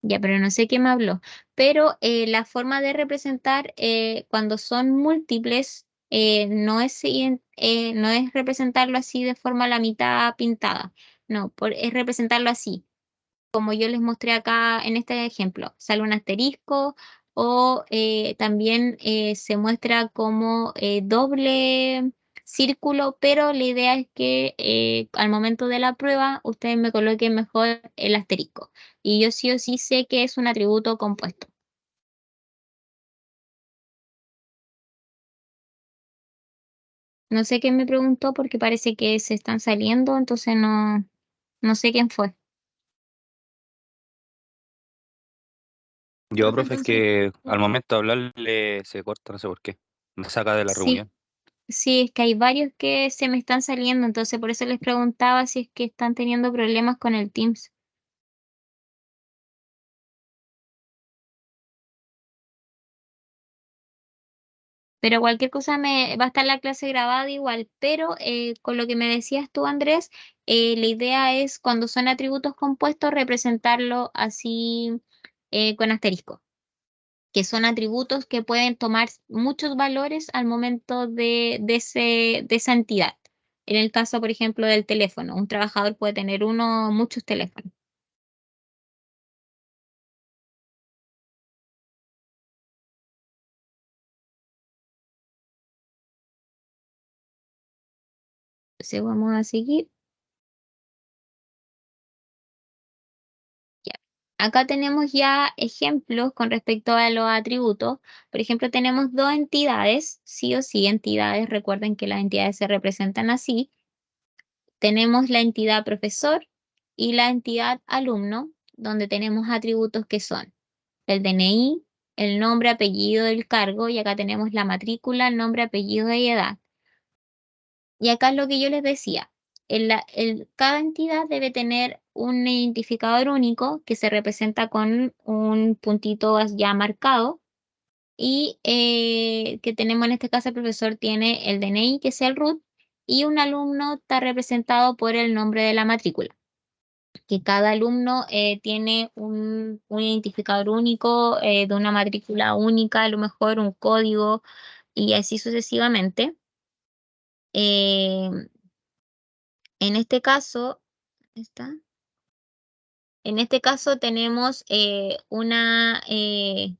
Ya, pero no sé quién me habló. Pero la forma de representar cuando son múltiples no es representarlo así de forma a la mitad pintada. No, es representarlo así, como yo les mostré acá en este ejemplo. Sale un asterisco o también se muestra como doble círculo, pero la idea es que al momento de la prueba ustedes me coloquen mejor el asterisco. Y yo sí o sí sé que es un atributo compuesto. No sé quién me preguntó porque parece que se están saliendo, entonces no sé quién fue. Yo, Profe, profe, es entonces, que al momento de hablarle se corta, no sé por qué. Me saca de la Sí, reunión. sí, es que hay varios que se me están saliendo, entonces por eso les preguntaba si es que están teniendo problemas con el Teams. Pero cualquier cosa va a estar la clase grabada igual, pero con lo que me decías tú, Andrés, la idea es cuando son atributos compuestos representarlo así con asterisco. que son atributos que pueden tomar muchos valores al momento de esa entidad. En el caso, por ejemplo, del teléfono, un trabajador puede tener uno o muchos teléfonos. Entonces vamos a seguir. Ya. Acá tenemos ya ejemplos con respecto a los atributos. Por ejemplo, tenemos dos entidades, sí o sí entidades. Recuerden que las entidades se representan así. Tenemos la entidad profesor y la entidad alumno, donde tenemos atributos que son el DNI, el nombre, apellido del cargo, y acá tenemos la matrícula, el nombre, apellido y edad. Y acá es lo que yo les decía, cada entidad debe tener un identificador único que se representa con un puntito ya marcado, y que tenemos en este caso el profesor tiene el DNI, que es el root, y un alumno está representado por el nombre de la matrícula, que cada alumno tiene un identificador único, de una matrícula única, a lo mejor un código, y así sucesivamente. En este caso, ¿está? En este caso tenemos,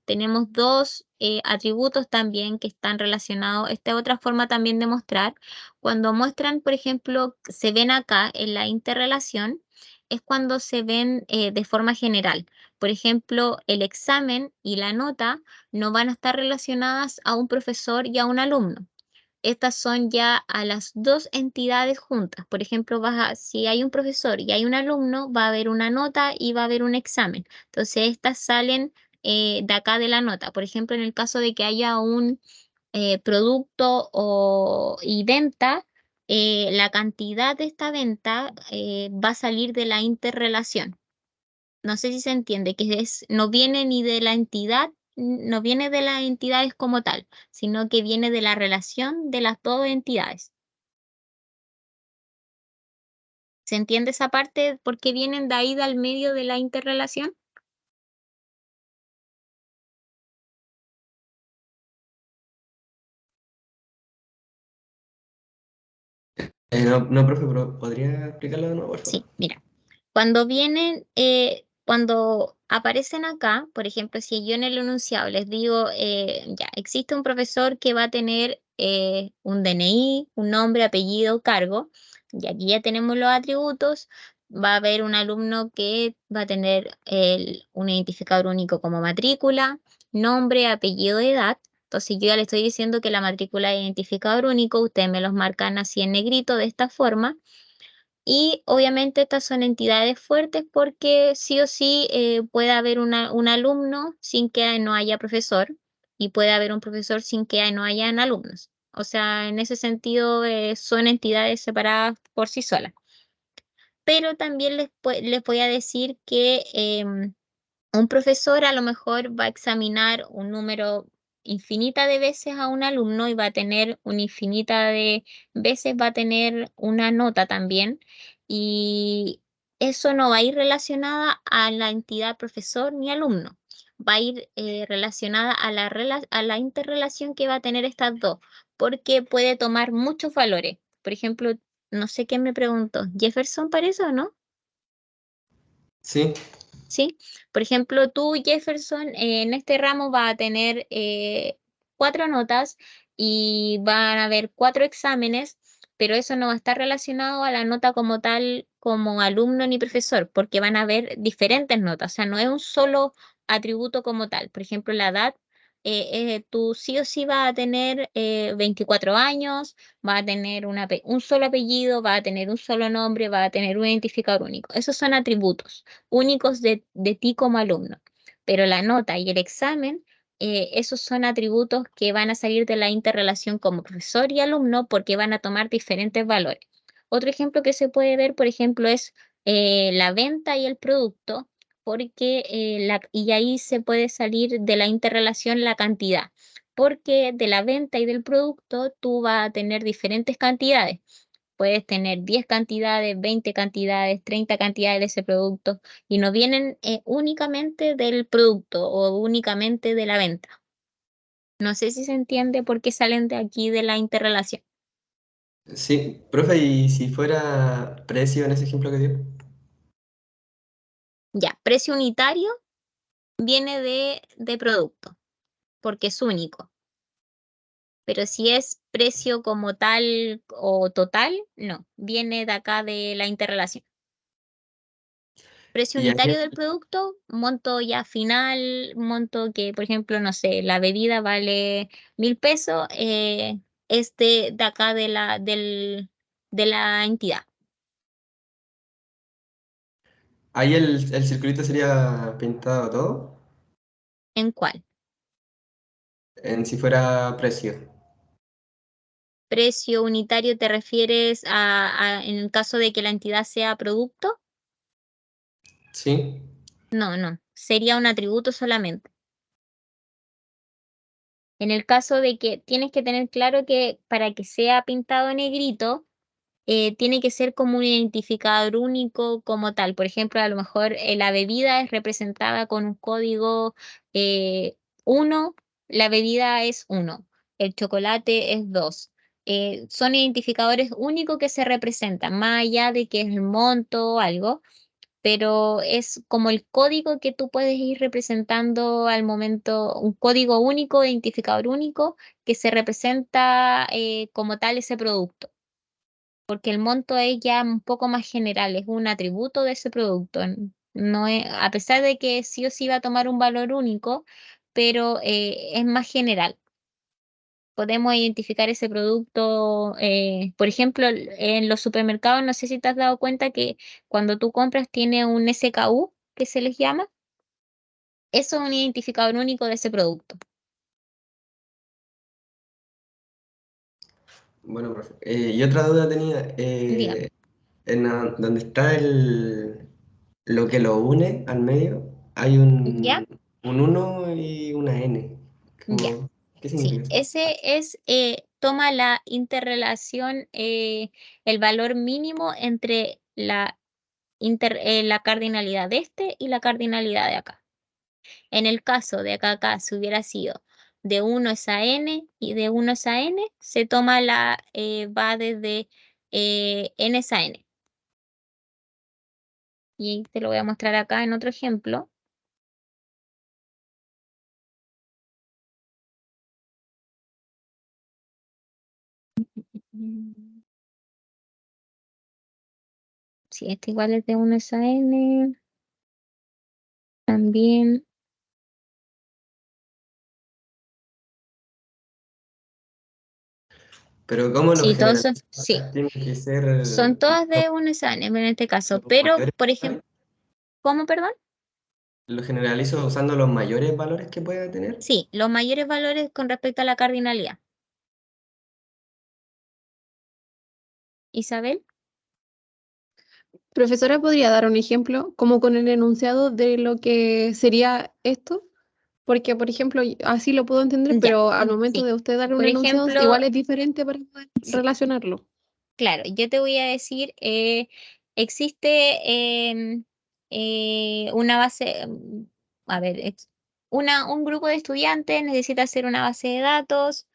tenemos dos atributos también que están relacionados. Esta es otra forma también de mostrar. Cuando muestran, por ejemplo, se ven acá en la interrelación, es cuando se ven de forma general. Por ejemplo, el examen y la nota no van a estar relacionadas a un profesor y a un alumno. Estas son ya a las dos entidades juntas. Por ejemplo, si hay un profesor y hay un alumno, va a haber una nota y va a haber un examen. Entonces, estas salen de acá de la nota. Por ejemplo, en el caso de que haya un producto y venta, la cantidad de esta venta va a salir de la interrelación. No sé si se entiende, no viene ni de la entidad, no viene de las entidades como tal, sino que viene de la relación de las dos entidades. ¿Se entiende esa parte? ¿Por qué vienen de ahí del medio de la interrelación? No, profe, pero ¿podría explicarlo de nuevo, por favor? Sí, mira. Cuando aparecen acá, por ejemplo, si yo en el enunciado les digo, ya, existe un profesor que va a tener un DNI, un nombre, apellido, cargo, y aquí ya tenemos los atributos. Va a haber un alumno que va a tener un identificador único como matrícula, nombre, apellido, edad. Entonces yo ya le estoy diciendo que la matrícula es identificador único, ustedes me los marcan así en negrito de esta forma. Y obviamente estas son entidades fuertes porque sí o sí puede haber un alumno sin que no haya profesor, y puede haber un profesor sin que no hayan alumnos. O sea, en ese sentido son entidades separadas por sí solas. Pero también les voy a decir que un profesor a lo mejor va a examinar un número infinita de veces a un alumno y va a tener una infinita de veces, va a tener una nota también, y eso no va a ir relacionada a la entidad profesor ni alumno. Va a ir relacionada a a la interrelación que va a tener estas dos, porque puede tomar muchos valores. Por ejemplo, no sé qué me preguntó, ¿Jefferson parece o no? Sí. ¿Sí? Por ejemplo, tú, Jefferson, en este ramo vas a tener 4 notas y van a haber 4 exámenes, pero eso no va a estar relacionado a la nota como tal, como alumno ni profesor, porque van a haber diferentes notas, o sea, no es un solo atributo como tal. Por ejemplo, la edad, tú sí o sí vas a tener 24 años, va a tener un solo apellido, va a tener un solo nombre, va a tener un identificador único. Esos son atributos únicos de ti como alumno. Pero la nota y el examen, esos son atributos que van a salir de la interrelación como profesor y alumno porque van a tomar diferentes valores. Otro ejemplo que se puede ver, por ejemplo, es la venta y el producto, porque y ahí se puede salir de la interrelación la cantidad, porque de la venta y del producto tú vas a tener diferentes cantidades. puedes tener 10 cantidades, 20 cantidades, 30 cantidades de ese producto y no vienen únicamente del producto o únicamente de la venta. No sé si se entiende por qué salen de aquí de la interrelación. Sí, profe, ¿y si fuera precio en ese ejemplo que dio? Ya, precio unitario viene de producto, porque es único. Pero si es precio como tal o total, no, viene de acá de la interrelación. Precio Y ahí unitario del producto, monto ya final, monto que, por ejemplo, no sé, la bebida vale 1.000 pesos, es de acá de la entidad. ahí el circulito sería pintado todo, ¿En cuál? en si fuera precio. Precio unitario te refieres en el caso de que la entidad sea producto. ¿Sí? No, no, sería un atributo solamente. En el caso de que tienes que tener claro que para que sea pintado en negrito, tiene que ser como un identificador único como tal. Por ejemplo, a lo mejor la bebida es representada con un código 1, la bebida es 1, el chocolate es 2. Son identificadores únicos que se representan, más allá de que es el monto o algo, pero es como el código que tú puedes ir representando al momento, un código único, identificador único, que se representa como tal ese producto, porque el monto es ya un poco más general, es un atributo de ese producto. No es, a pesar de que sí o sí va a tomar un valor único, pero es más general. Podemos identificar ese producto, por ejemplo, en los supermercados, no sé si te has dado cuenta que cuando tú compras tiene un SKU, que se les llama. Eso es un identificador único de ese producto. Bueno, profe. Y otra duda tenía, Dígame. donde está lo que lo une al medio, hay ¿Ya? un uno y una N. Ya. ¿Qué Sí, significa eso? ese es, toma la interrelación, el valor mínimo entre la cardinalidad de este y la cardinalidad de acá. En el caso de acá, si hubiera sido de 1 es a n y de 1 es a n, se toma va desde n es a n. Y te lo voy a mostrar acá en otro ejemplo. Mm, Si este igual es de 1 es a n, también. Pero ¿cómo lo Sí, todos general? son, sí, Tiene que son ser todas de 1 es a n en este caso. los Pero, mayores por valores. ejemplo, ¿cómo, perdón? Lo generalizo usando los mayores valores que pueda tener. Sí, los mayores valores con respecto a la cardinalidad. Isabel. Profesora, ¿podría dar un ejemplo como con el enunciado de lo que sería esto? Porque, por ejemplo, así lo puedo entender, Ya, pero al momento sí. de usted dar un Por enunciado, ejemplo, igual es diferente para poder sí, relacionarlo. claro, yo te voy a decir, existe una base, a ver, un grupo de estudiantes necesita hacer una base de datos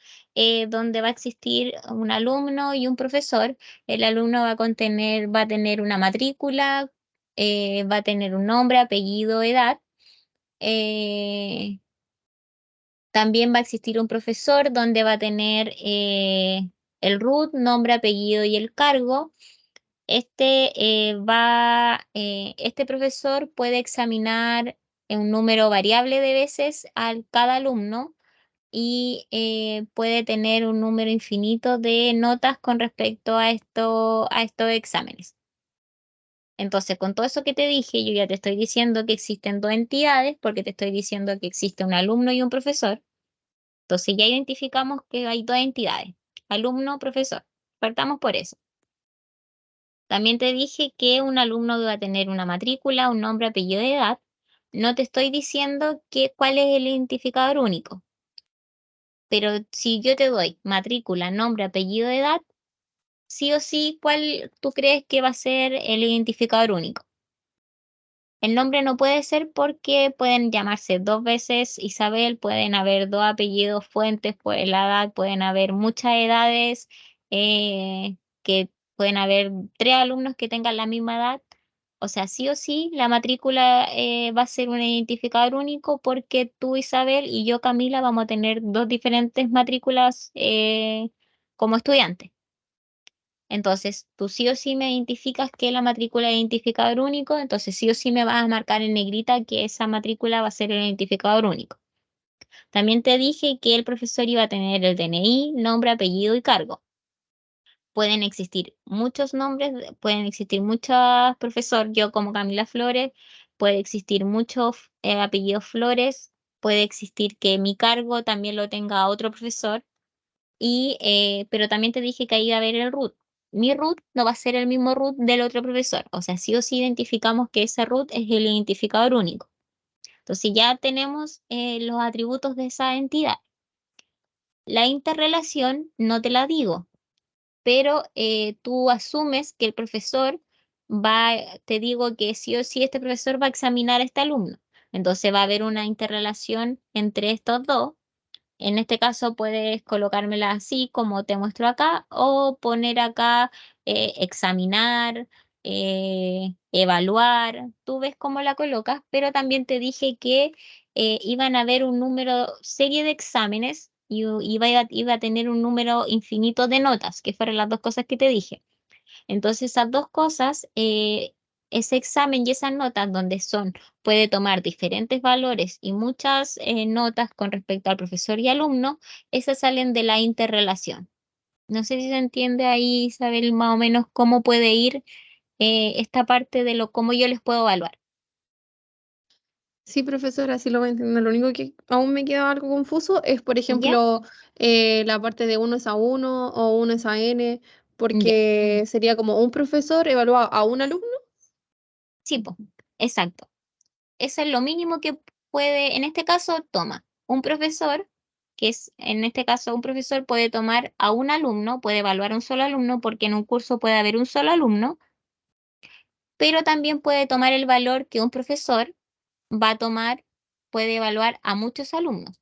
donde va a existir un alumno y un profesor. El alumno va a tener una matrícula, va a tener un nombre, apellido, edad. eh, También va a existir un profesor donde va a tener el root, nombre, apellido y el cargo. Este profesor puede examinar un número variable de veces a cada alumno y puede tener un número infinito de notas con respecto a estos exámenes. Entonces, con todo eso que te dije, yo ya te estoy diciendo que existen dos entidades, porque te estoy diciendo que existe un alumno y un profesor. Entonces ya identificamos que hay dos entidades, alumno, profesor. Partamos por eso. También te dije que un alumno va a tener una matrícula, un nombre, apellido y edad. No te estoy diciendo cuál es el identificador único, pero si yo te doy matrícula, nombre, apellido y edad, sí o sí, ¿cuál tú crees que va a ser el identificador único? El nombre no puede ser porque pueden llamarse dos veces Isabel, pueden haber dos apellidos Fuentes, pues la edad, pueden haber muchas edades, que pueden haber tres alumnos que tengan la misma edad. O sea, sí o sí, la matrícula va a ser un identificador único porque tú, Isabel, y yo, Camila, vamos a tener dos diferentes matrículas como estudiantes. Entonces, tú sí o sí me identificas que la matrícula es identificador único, entonces sí o sí me vas a marcar en negrita que esa matrícula va a ser el identificador único. También te dije que el profesor iba a tener el DNI, nombre, apellido y cargo. Pueden existir muchos nombres, pueden existir muchos profesores, yo como Camila Flores, puede existir muchos apellidos Flores, puede existir que mi cargo también lo tenga otro profesor. Pero también te dije que ahí iba a haber el root. Mi root no va a ser el mismo root del otro profesor. O sea, sí o sí identificamos que ese root es el identificador único. Entonces ya tenemos los atributos de esa entidad. La interrelación no te la digo, pero tú asumes que el profesor te digo que sí o sí este profesor va a examinar a este alumno. Entonces va a haber una interrelación entre estos dos. En este caso puedes colocármela así como te muestro acá o poner acá examinar, evaluar. Tú ves cómo la colocas, pero también te dije que iban a haber un número, serie de exámenes y iba a tener un número infinito de notas, que fueron las dos cosas que te dije. Entonces, esas dos cosas, ese examen y esas notas donde puede tomar diferentes valores y muchas notas con respecto al profesor y alumno, esas salen de la interrelación. No sé si se entiende ahí, Isabel, más o menos cómo puede ir esta parte de cómo yo les puedo evaluar. Sí, profesora, sí lo voy a entender. Lo único que aún me queda algo confuso es, por ¿Ya? ejemplo, la parte de 1 es a 1 o 1 es a n, Ya. porque sería como un profesor evalúa a un alumno. Sí, po, exacto. Eso es lo mínimo que puede, en este caso, toma un profesor, que es, en este caso, un profesor puede tomar a un alumno, puede evaluar a un solo alumno, porque en un curso puede haber un solo alumno, pero también puede tomar el valor que un profesor va a tomar, puede evaluar a muchos alumnos.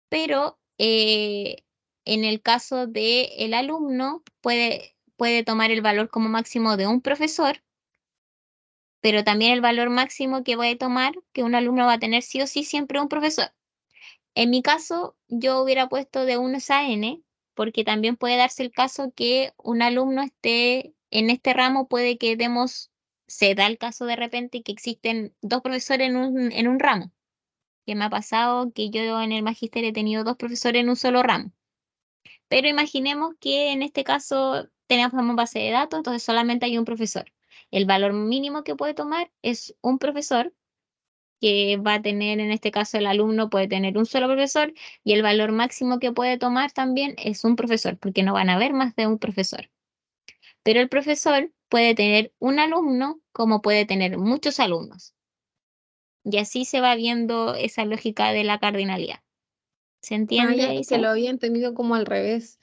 Pero en el caso del alumno, puede tomar el valor como máximo de un profesor, pero también el valor máximo que voy a tomar, que un alumno va a tener sí o sí siempre un profesor. En mi caso, yo hubiera puesto de 1 a n, porque también puede darse el caso que un alumno esté en este ramo, puede que se da el caso de repente que existen dos profesores en un ramo, que me ha pasado que yo en el magíster he tenido dos profesores en un solo ramo. Pero imaginemos que en este caso tenemos una base de datos, entonces solamente hay un profesor. El valor mínimo que puede tomar es un profesor que va a tener, en este caso el alumno puede tener un solo profesor y el valor máximo que puede tomar también es un profesor, porque no van a haber más de un profesor. Pero el profesor puede tener un alumno como puede tener muchos alumnos. Y así se va viendo esa lógica de la cardinalidad. ¿Se Ah, entiende, ya, es que lo Isa? había entendido como al revés,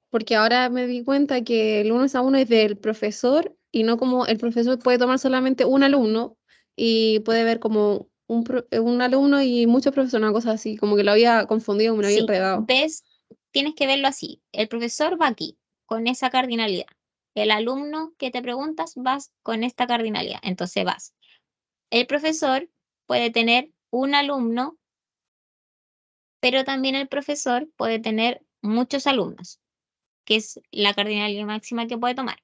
porque ahora me di cuenta que el 1 es a 1 es del profesor y no como el profesor puede tomar solamente un alumno y puede ver como un alumno y muchos profesores, una cosa así, como que lo había confundido, me lo había Sí, enredado. ves, tienes que verlo así. El profesor va aquí, con esa cardinalidad. El alumno que te preguntas vas con esta cardinalidad. Entonces vas. El profesor puede tener un alumno, pero también el profesor puede tener muchos alumnos, que es la cardinalidad máxima que puede tomar.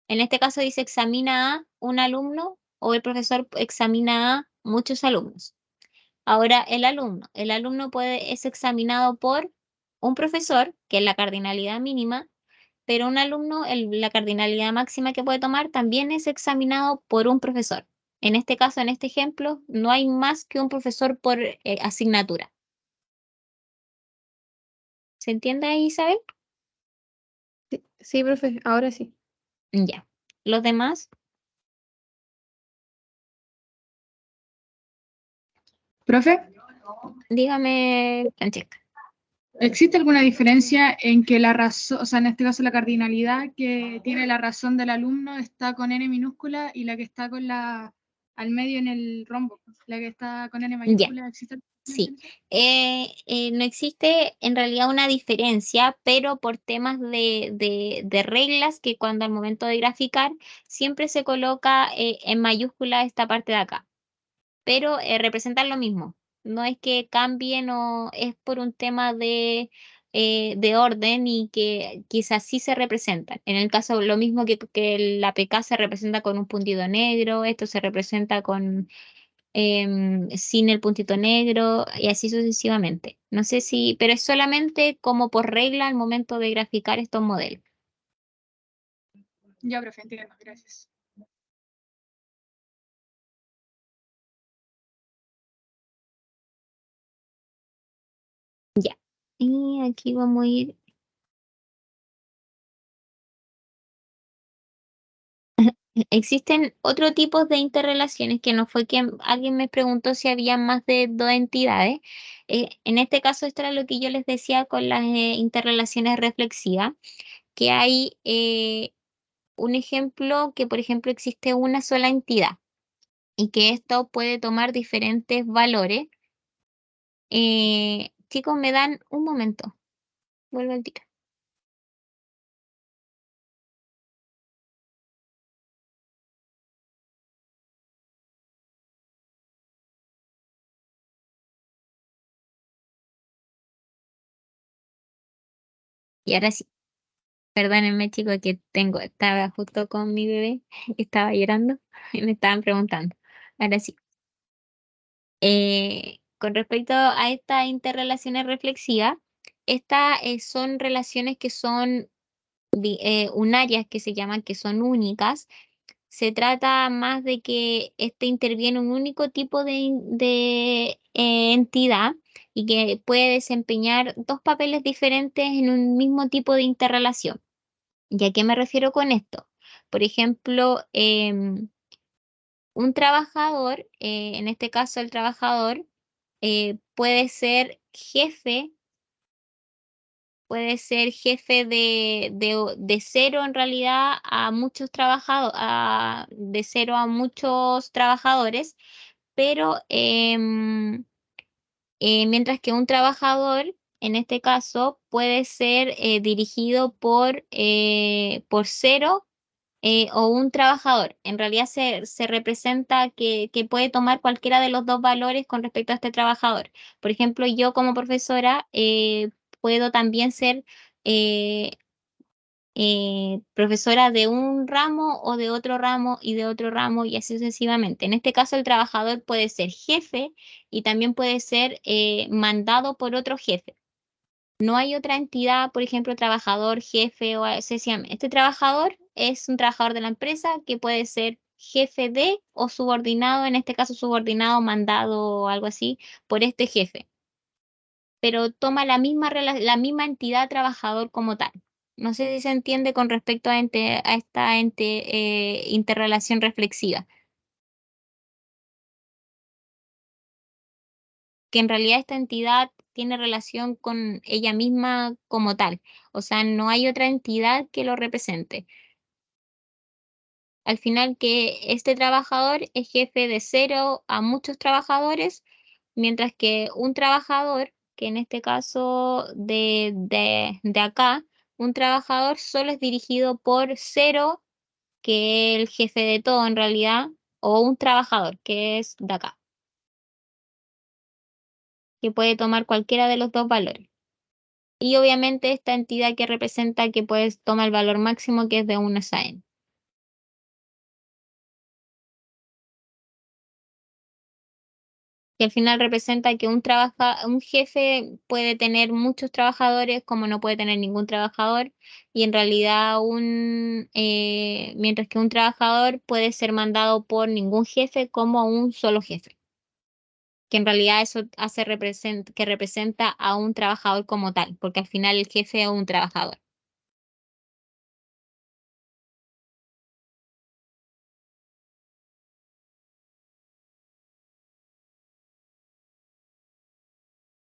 En este caso dice examina a un alumno o el profesor examina a muchos alumnos. Ahora el alumno es examinado por un profesor, que es la cardinalidad mínima, pero un alumno, la cardinalidad máxima que puede tomar, también es examinado por un profesor. En este caso, en este ejemplo, no hay más que un profesor por asignatura. ¿Se entiende ahí, Isabel? Sí, sí, profe, ahora sí. Ya. Los demás, ¿Profe? dígame, Francesca. ¿Existe alguna diferencia en que la razón, o sea, en este caso la cardinalidad que tiene la razón del alumno está con N minúscula y la que está con la al medio en el rombo, la que está con N Ya, mayúscula? ¿Existe alguna sí. diferencia? No existe en realidad una diferencia, pero por temas de reglas que cuando al momento de graficar siempre se coloca en mayúscula esta parte de acá, pero representan lo mismo. No es que cambien o es por un tema de orden y que quizás sí se representan. En el caso, lo mismo que la PK se representa con un puntito negro, esto se representa con sin el puntito negro y así sucesivamente. No sé si, pero es solamente como por regla al momento de graficar estos modelos. Ya, profe, entiendo, gracias. Ya. Y aquí vamos a ir. Existen otro tipos de interrelaciones que no fue que alguien me preguntó si había más de dos entidades. En este caso, esto era lo que yo les decía con las interrelaciones reflexivas, que hay un ejemplo que, por ejemplo, existe una sola entidad y que esto puede tomar diferentes valores. Chicos, me dan un momento. Vuelvo al tiro. Y ahora sí, perdónenme, chicos, que estaba justo con mi bebé, que estaba llorando y me estaban preguntando. Ahora sí. Con respecto a estas interrelaciones reflexivas, estas son relaciones que son unarias, que se llaman, que son únicas. Se trata más de que este interviene un único tipo de entidad y que puede desempeñar dos papeles diferentes en un mismo tipo de interrelación. ¿Y a qué me refiero con esto? Por ejemplo, un trabajador, en este caso el trabajador, puede ser jefe de cero en realidad a muchos trabajadores, de cero a muchos trabajadores, pero mientras que un trabajador, en este caso, puede ser dirigido por cero o un trabajador. En realidad se representa que puede tomar cualquiera de los dos valores con respecto a este trabajador. Por ejemplo, yo como profesora puedo también ser eh, profesora de un ramo o de otro ramo y de otro ramo y así sucesivamente. En este caso, el trabajador puede ser jefe y también puede ser mandado por otro jefe. No hay otra entidad, por ejemplo, trabajador, jefe o sucesivamente. Este trabajador es un trabajador de la empresa que puede ser jefe de o subordinado, en este caso subordinado, mandado o algo así, por este jefe, pero toma la misma entidad trabajador como tal. No sé si se entiende con respecto a esta interrelación reflexiva, que en realidad esta entidad tiene relación con ella misma como tal. O sea, no hay otra entidad que lo represente. Al final que este trabajador es jefe de cero a muchos trabajadores, mientras que un trabajador, que en este caso de acá, un trabajador solo es dirigido por cero, que es el jefe de todo en realidad, o un trabajador, que es de acá, que puede tomar cualquiera de los dos valores. Y obviamente esta entidad que representa que pues toma el valor máximo que es de 1 a n. Que al final representa que un jefe puede tener muchos trabajadores como no puede tener ningún trabajador y en realidad mientras que un trabajador puede ser mandado por ningún jefe como un solo jefe, que en realidad eso que representa a un trabajador como tal, porque al final el jefe es un trabajador.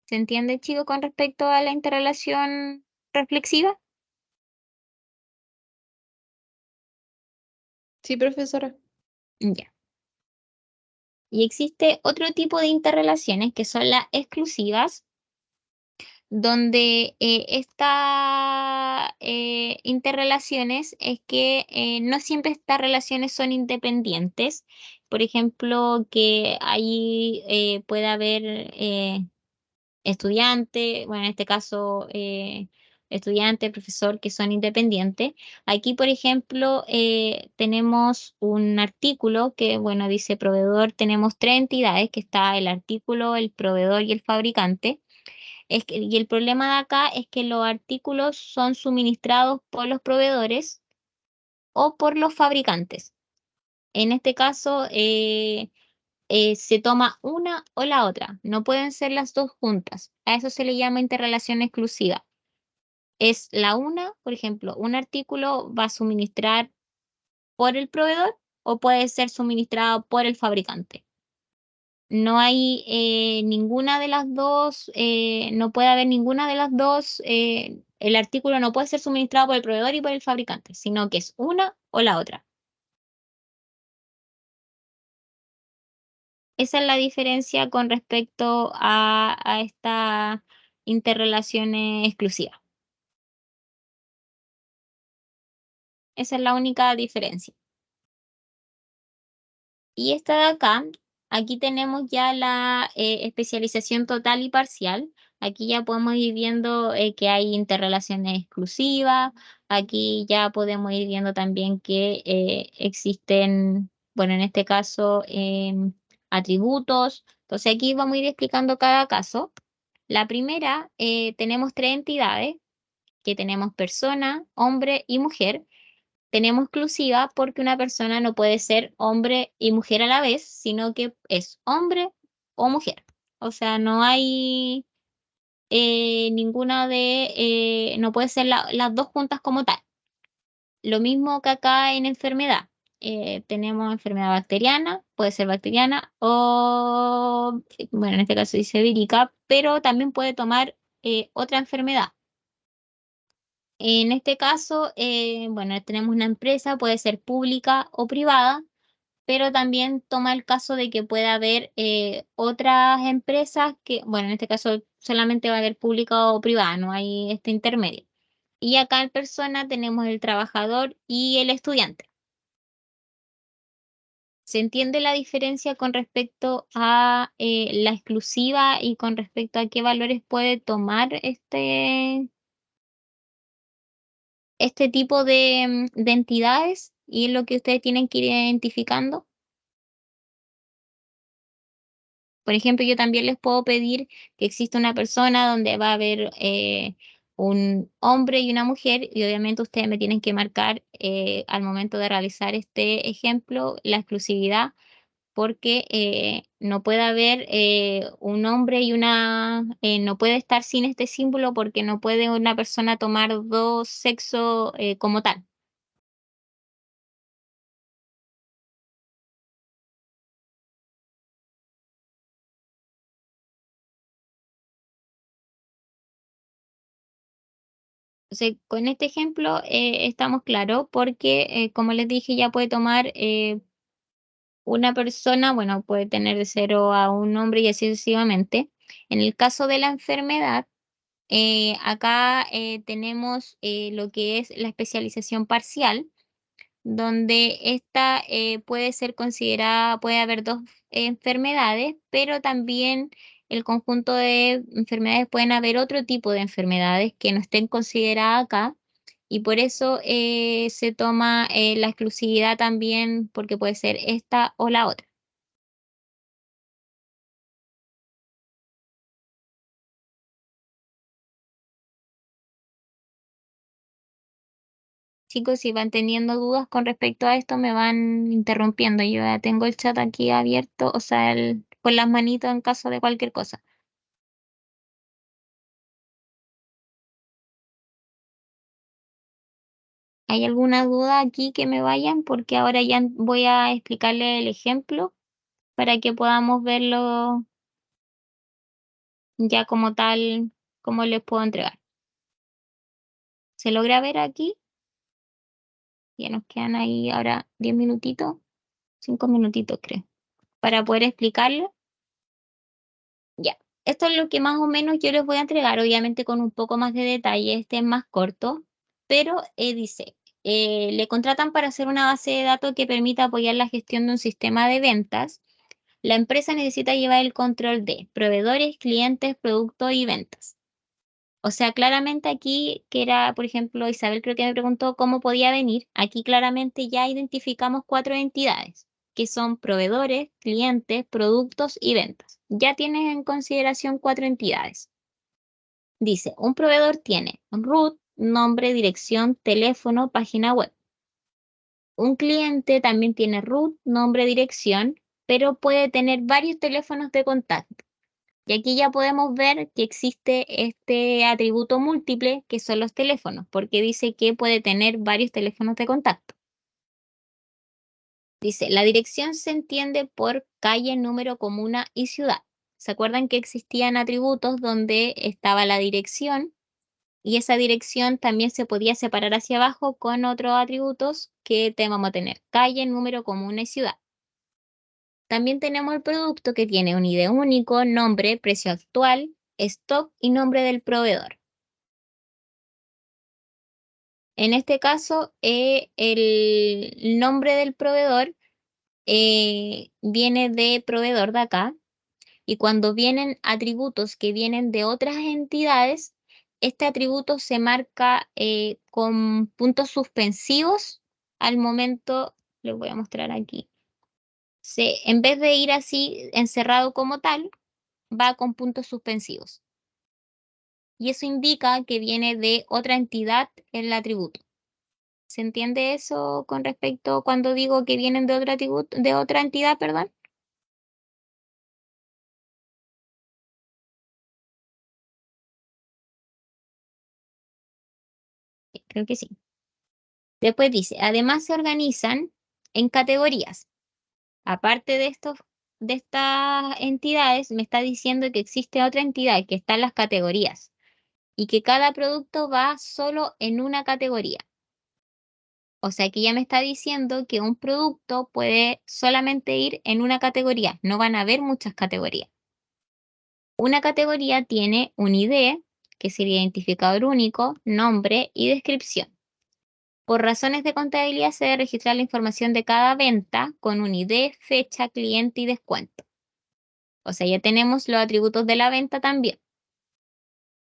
¿Se entiende, chicos, con respecto a la interrelación reflexiva? Sí, profesora. Ya. Y existe otro tipo de interrelaciones que son las exclusivas, donde estas interrelaciones es que no siempre estas relaciones son independientes. Por ejemplo, que ahí puede haber estudiante, bueno, en este caso estudiante, profesor, que son independientes. Aquí, por ejemplo, tenemos un artículo que, bueno, dice proveedor, tenemos tres entidades, que está el artículo, el proveedor y el fabricante. Y el problema de acá es que los artículos son suministrados por los proveedores o por los fabricantes. En este caso, se toma una o la otra. No pueden ser las dos juntas. A eso se le llama interrelación exclusiva. Es la una, por ejemplo, un artículo va a suministrar por el proveedor o puede ser suministrado por el fabricante. No hay ninguna de las dos, no puede haber ninguna de las dos, el artículo no puede ser suministrado por el proveedor y por el fabricante, sino que es una o la otra. Esa es la diferencia con respecto a esta interrelaciones exclusivas. Esa es la única diferencia. Y esta de acá, aquí tenemos ya la especialización total y parcial. Aquí ya podemos ir viendo que hay interrelaciones exclusivas. Aquí ya podemos ir viendo también que existen, bueno, en este caso, atributos. Entonces aquí vamos a ir explicando cada caso. La primera, tenemos tres entidades, que tenemos persona, hombre y mujer. Tenemos exclusiva porque una persona no puede ser hombre y mujer a la vez, sino que es hombre o mujer. O sea, no hay ninguna de, no puede ser las dos juntas como tal. Lo mismo que acá en enfermedad. Tenemos enfermedad bacteriana, puede ser bacteriana o, bueno, en este caso dice vírica, pero también puede tomar otra enfermedad. En este caso, bueno, tenemos una empresa, puede ser pública o privada, pero también toma el caso de que pueda haber otras empresas que, bueno, en este caso solamente va a haber pública o privada, no hay este intermedio. Y acá en persona tenemos el trabajador y el estudiante. ¿Se entiende la diferencia con respecto a la exclusiva y con respecto a qué valores puede tomar este tipo de entidades y es lo que ustedes tienen que ir identificando? Por ejemplo, yo también les puedo pedir que exista una persona donde va a haber un hombre y una mujer y obviamente ustedes me tienen que marcar al momento de realizar este ejemplo la exclusividad porque no puede haber un hombre y no puede estar sin este símbolo porque no puede una persona tomar dos sexos como tal. Entonces, con este ejemplo estamos claros porque, como les dije, ya puede tomar una persona, bueno, puede tener de 0 a un hombre y así sucesivamente. En el caso de la enfermedad, acá tenemos lo que es la especialización parcial, donde esta puede ser considerada, puede haber dos enfermedades, pero también el conjunto de enfermedades pueden haber otro tipo de enfermedades que no estén consideradas acá y por eso se toma la exclusividad también porque puede ser esta o la otra. Chicos, si van teniendo dudas con respecto a esto, me van interrumpiendo. Yo ya tengo el chat aquí abierto, o sea, con las manitos en caso de cualquier cosa. ¿Hay alguna duda aquí que me vayan? Porque ahora ya voy a explicarle el ejemplo para que podamos verlo ya como tal, cómo les puedo entregar. ¿Se logra ver aquí? Ya nos quedan ahí ahora 10 minutitos, 5 minutitos creo, para poder explicarlo. Ya, esto es lo que más o menos yo les voy a entregar, obviamente con un poco más de detalle, este es más corto, pero dice, le contratan para hacer una base de datos que permita apoyar la gestión de un sistema de ventas. La empresa necesita llevar el control de proveedores, clientes, productos y ventas. O sea, claramente aquí, que era, por ejemplo, Isabel creo que me preguntó cómo podía venir. Aquí claramente ya identificamos 4 entidades, que son proveedores, clientes, productos y ventas. Ya tienes en consideración 4 entidades. Dice, un proveedor tiene root, nombre, dirección, teléfono, página web. Un cliente también tiene root, nombre, dirección, pero puede tener varios teléfonos de contacto. Y aquí ya podemos ver que existe este atributo múltiple que son los teléfonos, porque dice que puede tener varios teléfonos de contacto. Dice, la dirección se entiende por calle, número, comuna y ciudad. ¿Se acuerdan que existían atributos donde estaba la dirección y esa dirección también se podía separar hacia abajo con otros atributos que vamos a tener? Calle, número, comuna y ciudad. También tenemos el producto que tiene un ID único, nombre, precio actual, stock y nombre del proveedor. En este caso, el nombre del proveedor viene de proveedor de acá y cuando vienen atributos que vienen de otras entidades, este atributo se marca con puntos suspensivos al momento, les voy a mostrar aquí. En vez de ir así encerrado como tal, va con puntos suspensivos. Y eso indica que viene de otra entidad el atributo. ¿Se entiende eso con respecto cuando digo que vienen de otro atributo, de otra entidad, perdón? Creo que sí. Después dice, además se organizan en categorías. Aparte de estas entidades, me está diciendo que existe otra entidad que está en las categorías y que cada producto va solo en una categoría. O sea que ya me está diciendo que un producto puede solamente ir en una categoría, no van a haber muchas categorías. Una categoría tiene un ID, que es el identificador único, nombre y descripción. Por razones de contabilidad se debe registrar la información de cada venta con un ID, fecha, cliente y descuento. O sea, ya tenemos los atributos de la venta también.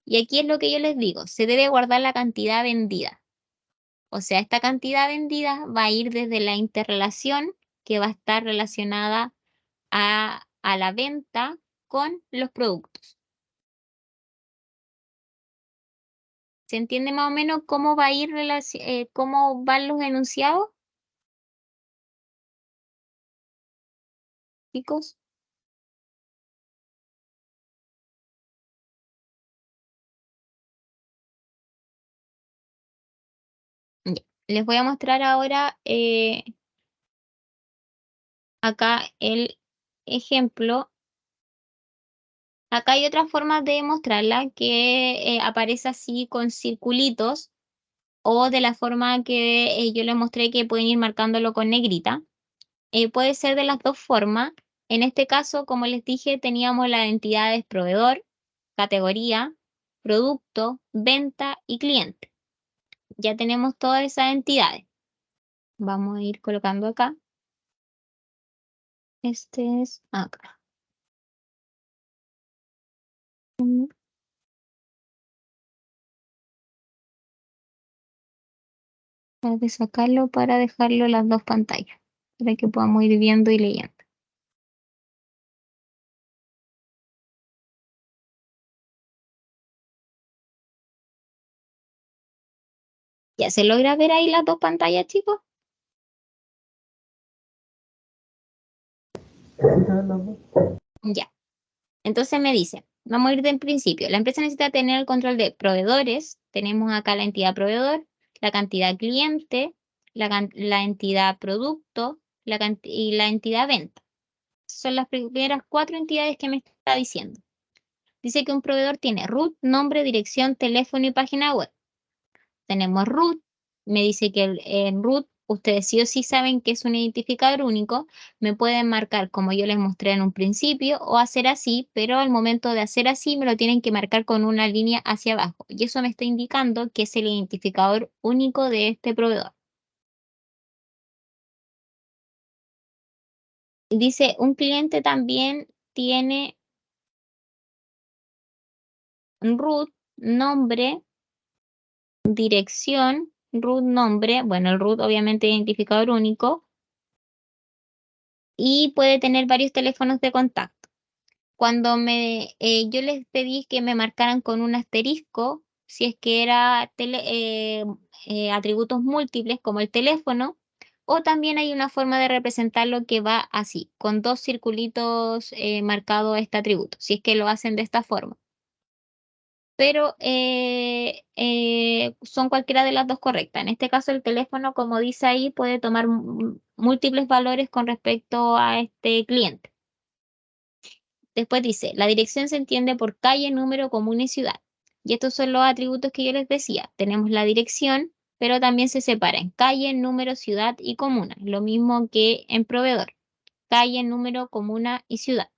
Y aquí es lo que yo les digo, se debe guardar la cantidad vendida. O sea, esta cantidad vendida va a ir desde la interrelación que va a estar relacionada a la venta con los productos. ¿Se entiende más o menos cómo va a ir cómo van los enunciados, chicos? Ya. Les voy a mostrar ahora acá el ejemplo. Acá hay otra forma de mostrarla que aparece así con circulitos o de la forma que yo les mostré que pueden ir marcándolo con negrita. Puede ser de las dos formas. En este caso, como les dije, teníamos las entidades proveedor, categoría, producto, venta y cliente. Ya tenemos todas esas entidades. Vamos a ir colocando acá. Este es acá. Voy a sacarlo para dejarlo las dos pantallas, para que podamos ir viendo y leyendo. ¿Ya se logra ver ahí las dos pantallas, chicos? Ya. Entonces me dice, vamos a ir del principio. La empresa necesita tener el control de proveedores. Tenemos acá la entidad proveedor, la cantidad cliente, la entidad producto y la entidad venta. Son las primeras 4 entidades que me está diciendo. Dice que un proveedor tiene root, nombre, dirección, teléfono y página web. Tenemos root, me dice que en root ustedes sí o sí saben que es un identificador único, me pueden marcar como yo les mostré en un principio o hacer así, pero al momento de hacer así me lo tienen que marcar con una línea hacia abajo y eso me está indicando que es el identificador único de este proveedor. Dice, un cliente también tiene root, nombre, dirección, root, nombre, bueno, el root obviamente identificador único, y puede tener varios teléfonos de contacto. Cuando yo les pedí que me marcaran con un asterisco, si es que era atributos múltiples como el teléfono, o también hay una forma de representarlo que va así, con dos circulitos marcados este atributo, si es que lo hacen de esta forma. Pero son cualquiera de las dos correctas. En este caso, el teléfono, como dice ahí, puede tomar múltiples valores con respecto a este cliente. Después dice, la dirección se entiende por calle, número, comuna y ciudad. Y estos son los atributos que yo les decía. Tenemos la dirección, pero también se separa en calle, número, ciudad y comuna. Lo mismo que en proveedor. Calle, número, comuna y ciudad.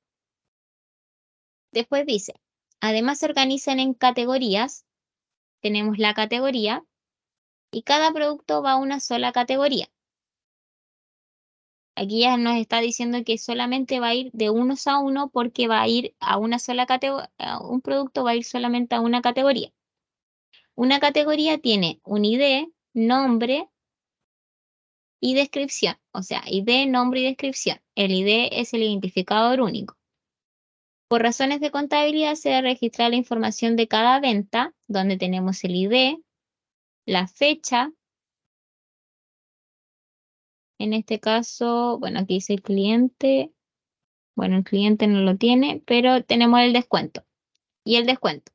Después dice, además se organizan en categorías. Tenemos la categoría y cada producto va a una sola categoría. Aquí ya nos está diciendo que solamente va a ir de unos a uno porque va a ir a una sola categoría, un producto va a ir solamente a una categoría. Una categoría tiene un ID, nombre y descripción, o sea, ID, nombre y descripción. El ID es el identificador único. Por razones de contabilidad se debe registrar la información de cada venta, donde tenemos el ID, la fecha. En este caso, bueno, aquí dice el cliente. Bueno, el cliente no lo tiene, pero tenemos el descuento. Y el descuento.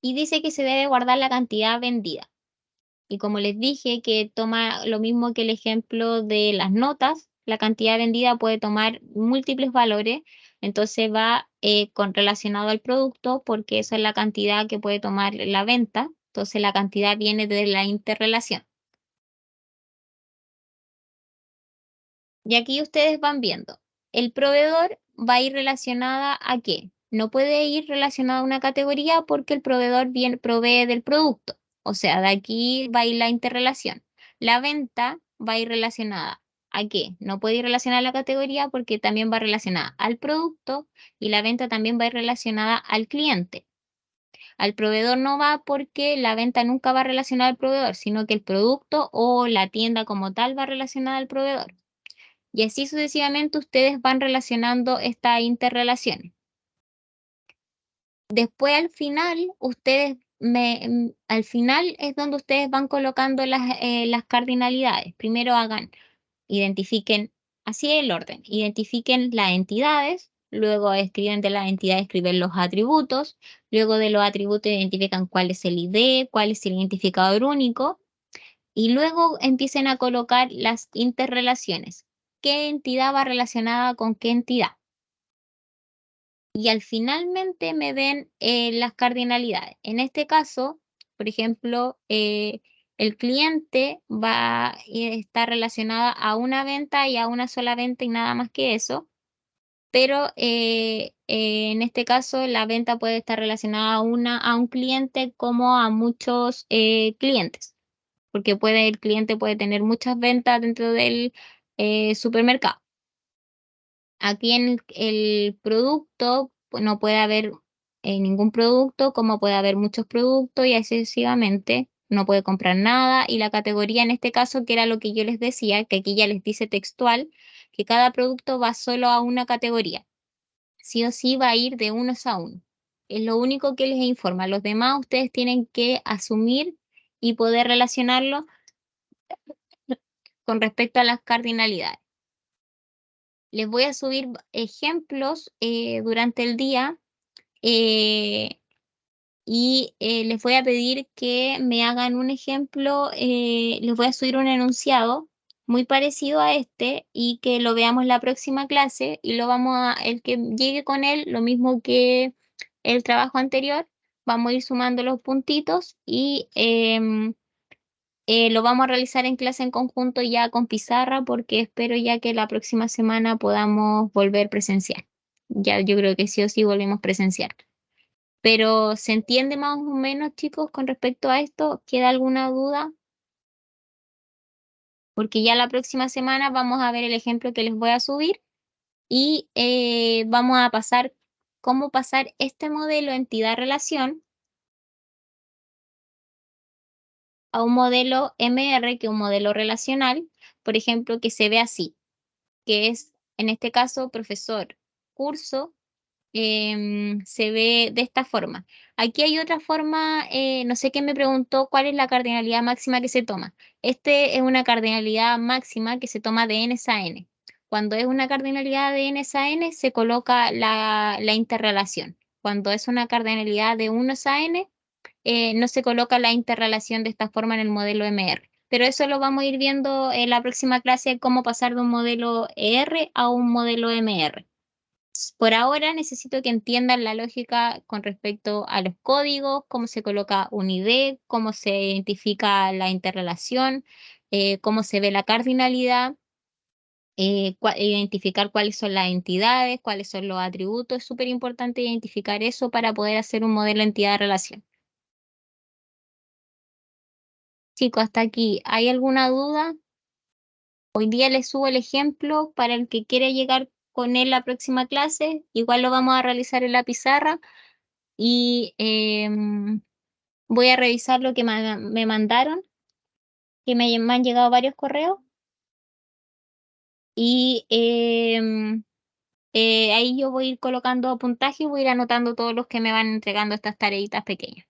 Y dice que se debe guardar la cantidad vendida. Y como les dije que toma lo mismo que el ejemplo de las notas, la cantidad vendida puede tomar múltiples valores, entonces va relacionado al producto porque esa es la cantidad que puede tomar la venta, entonces la cantidad viene de la interrelación. Y aquí ustedes van viendo, el proveedor va a ir relacionada a qué. No puede ir relacionada a una categoría porque el proveedor provee del producto. O sea, de aquí va a ir la interrelación. La venta va a ir relacionada a qué. No puede ir relacionada a la categoría porque también va relacionada al producto y la venta también va a ir relacionada al cliente. Al proveedor no va porque la venta nunca va relacionada al proveedor, sino que el producto o la tienda como tal va relacionada al proveedor. Y así sucesivamente ustedes van relacionando estas interrelaciones. Después al final, al final es donde ustedes van colocando las cardinalidades. Primero identifiquen, así es el orden, identifiquen las entidades, luego escriben de las entidades, escriben los atributos, luego de los atributos identifican cuál es el ID, cuál es el identificador único, y luego empiecen a colocar las interrelaciones. ¿Qué entidad va relacionada con qué entidad? Y al finalmente me den las cardinalidades. En este caso, por ejemplo, el cliente va a estar relacionada a una venta y a una sola venta y nada más que eso. Pero en este caso la venta puede estar relacionada a un cliente como a muchos clientes, porque el cliente puede tener muchas ventas dentro del supermercado. Aquí en el producto pues no puede haber ningún producto, como puede haber muchos productos y así sucesivamente. No puede comprar nada y la categoría en este caso, que era lo que yo les decía, que aquí ya les dice textual, que cada producto va solo a una categoría. Sí o sí va a ir de unos a uno. Es lo único que les informa. Los demás ustedes tienen que asumir y poder relacionarlo con respecto a las cardinalidades. Les voy a subir ejemplos durante el día y les voy a pedir que me hagan un ejemplo, les voy a subir un enunciado muy parecido a este y que lo veamos la próxima clase y el que llegue con él, lo mismo que el trabajo anterior, vamos a ir sumando los puntitos y lo vamos a realizar en clase en conjunto ya con pizarra porque espero ya que la próxima semana podamos volver presencial. Ya yo creo que sí o sí volvemos presencial. Pero ¿se entiende más o menos, chicos, con respecto a esto? ¿Queda alguna duda? Porque ya la próxima semana vamos a ver el ejemplo que les voy a subir y vamos a pasar cómo pasar este modelo entidad-relación a un modelo MR, que es un modelo relacional, por ejemplo, que se ve así, que es, en este caso, profesor, curso, se ve de esta forma. Aquí hay otra forma, no sé quién me preguntó cuál es la cardinalidad máxima que se toma. Este es una cardinalidad máxima que se toma de n a n. Cuando es una cardinalidad de n a n, se coloca la interrelación. Cuando es una cardinalidad de 1 a n, no se coloca la interrelación de esta forma en el modelo MR. Pero eso lo vamos a ir viendo en la próxima clase, cómo pasar de un modelo ER a un modelo MR. Por ahora necesito que entiendan la lógica con respecto a los códigos, cómo se coloca un ID, cómo se identifica la interrelación, cómo se ve la cardinalidad, identificar cuáles son las entidades, cuáles son los atributos. Es súper importante identificar eso para poder hacer un modelo entidad-relación. Chicos, hasta aquí, ¿hay alguna duda? Hoy día les subo el ejemplo para el que quiera llegar con él la próxima clase. Igual lo vamos a realizar en la pizarra y voy a revisar lo que me mandaron, que me han llegado varios correos y ahí yo voy a ir colocando puntaje y voy a ir anotando todos los que me van entregando estas tareitas pequeñas.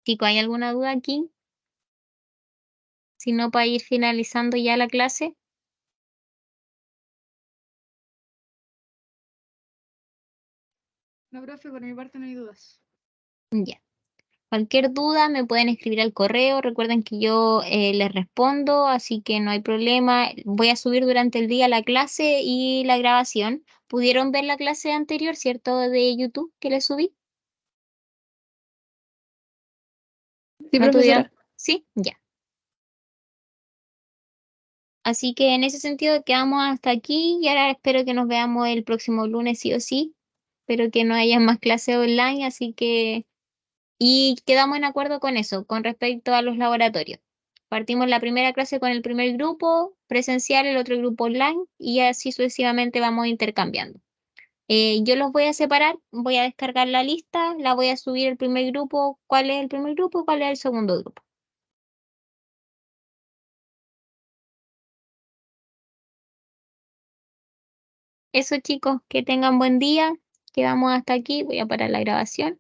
Chicos, ¿hay alguna duda aquí? Si no, para ir finalizando ya la clase. No, profe, por mi parte no hay dudas. Ya. Cualquier duda me pueden escribir al correo. Recuerden que yo les respondo, así que no hay problema. Voy a subir durante el día la clase y la grabación. ¿Pudieron ver la clase anterior, cierto, de YouTube que les subí? Sí, ¿No tuvieron? profesora. Sí, ya. Así que en ese sentido quedamos hasta aquí y ahora espero que nos veamos el próximo lunes sí o sí. Espero que no haya más clases online, así que... Y quedamos en acuerdo con eso, con respecto a los laboratorios. Partimos la primera clase con el primer grupo presencial, el otro grupo online y así sucesivamente vamos intercambiando. Yo los voy a separar, voy a descargar la lista, la voy a subir el primer grupo, cuál es el primer grupo y cuál es el segundo grupo. Eso chicos, que tengan buen día. Quedamos hasta aquí, voy a parar la grabación.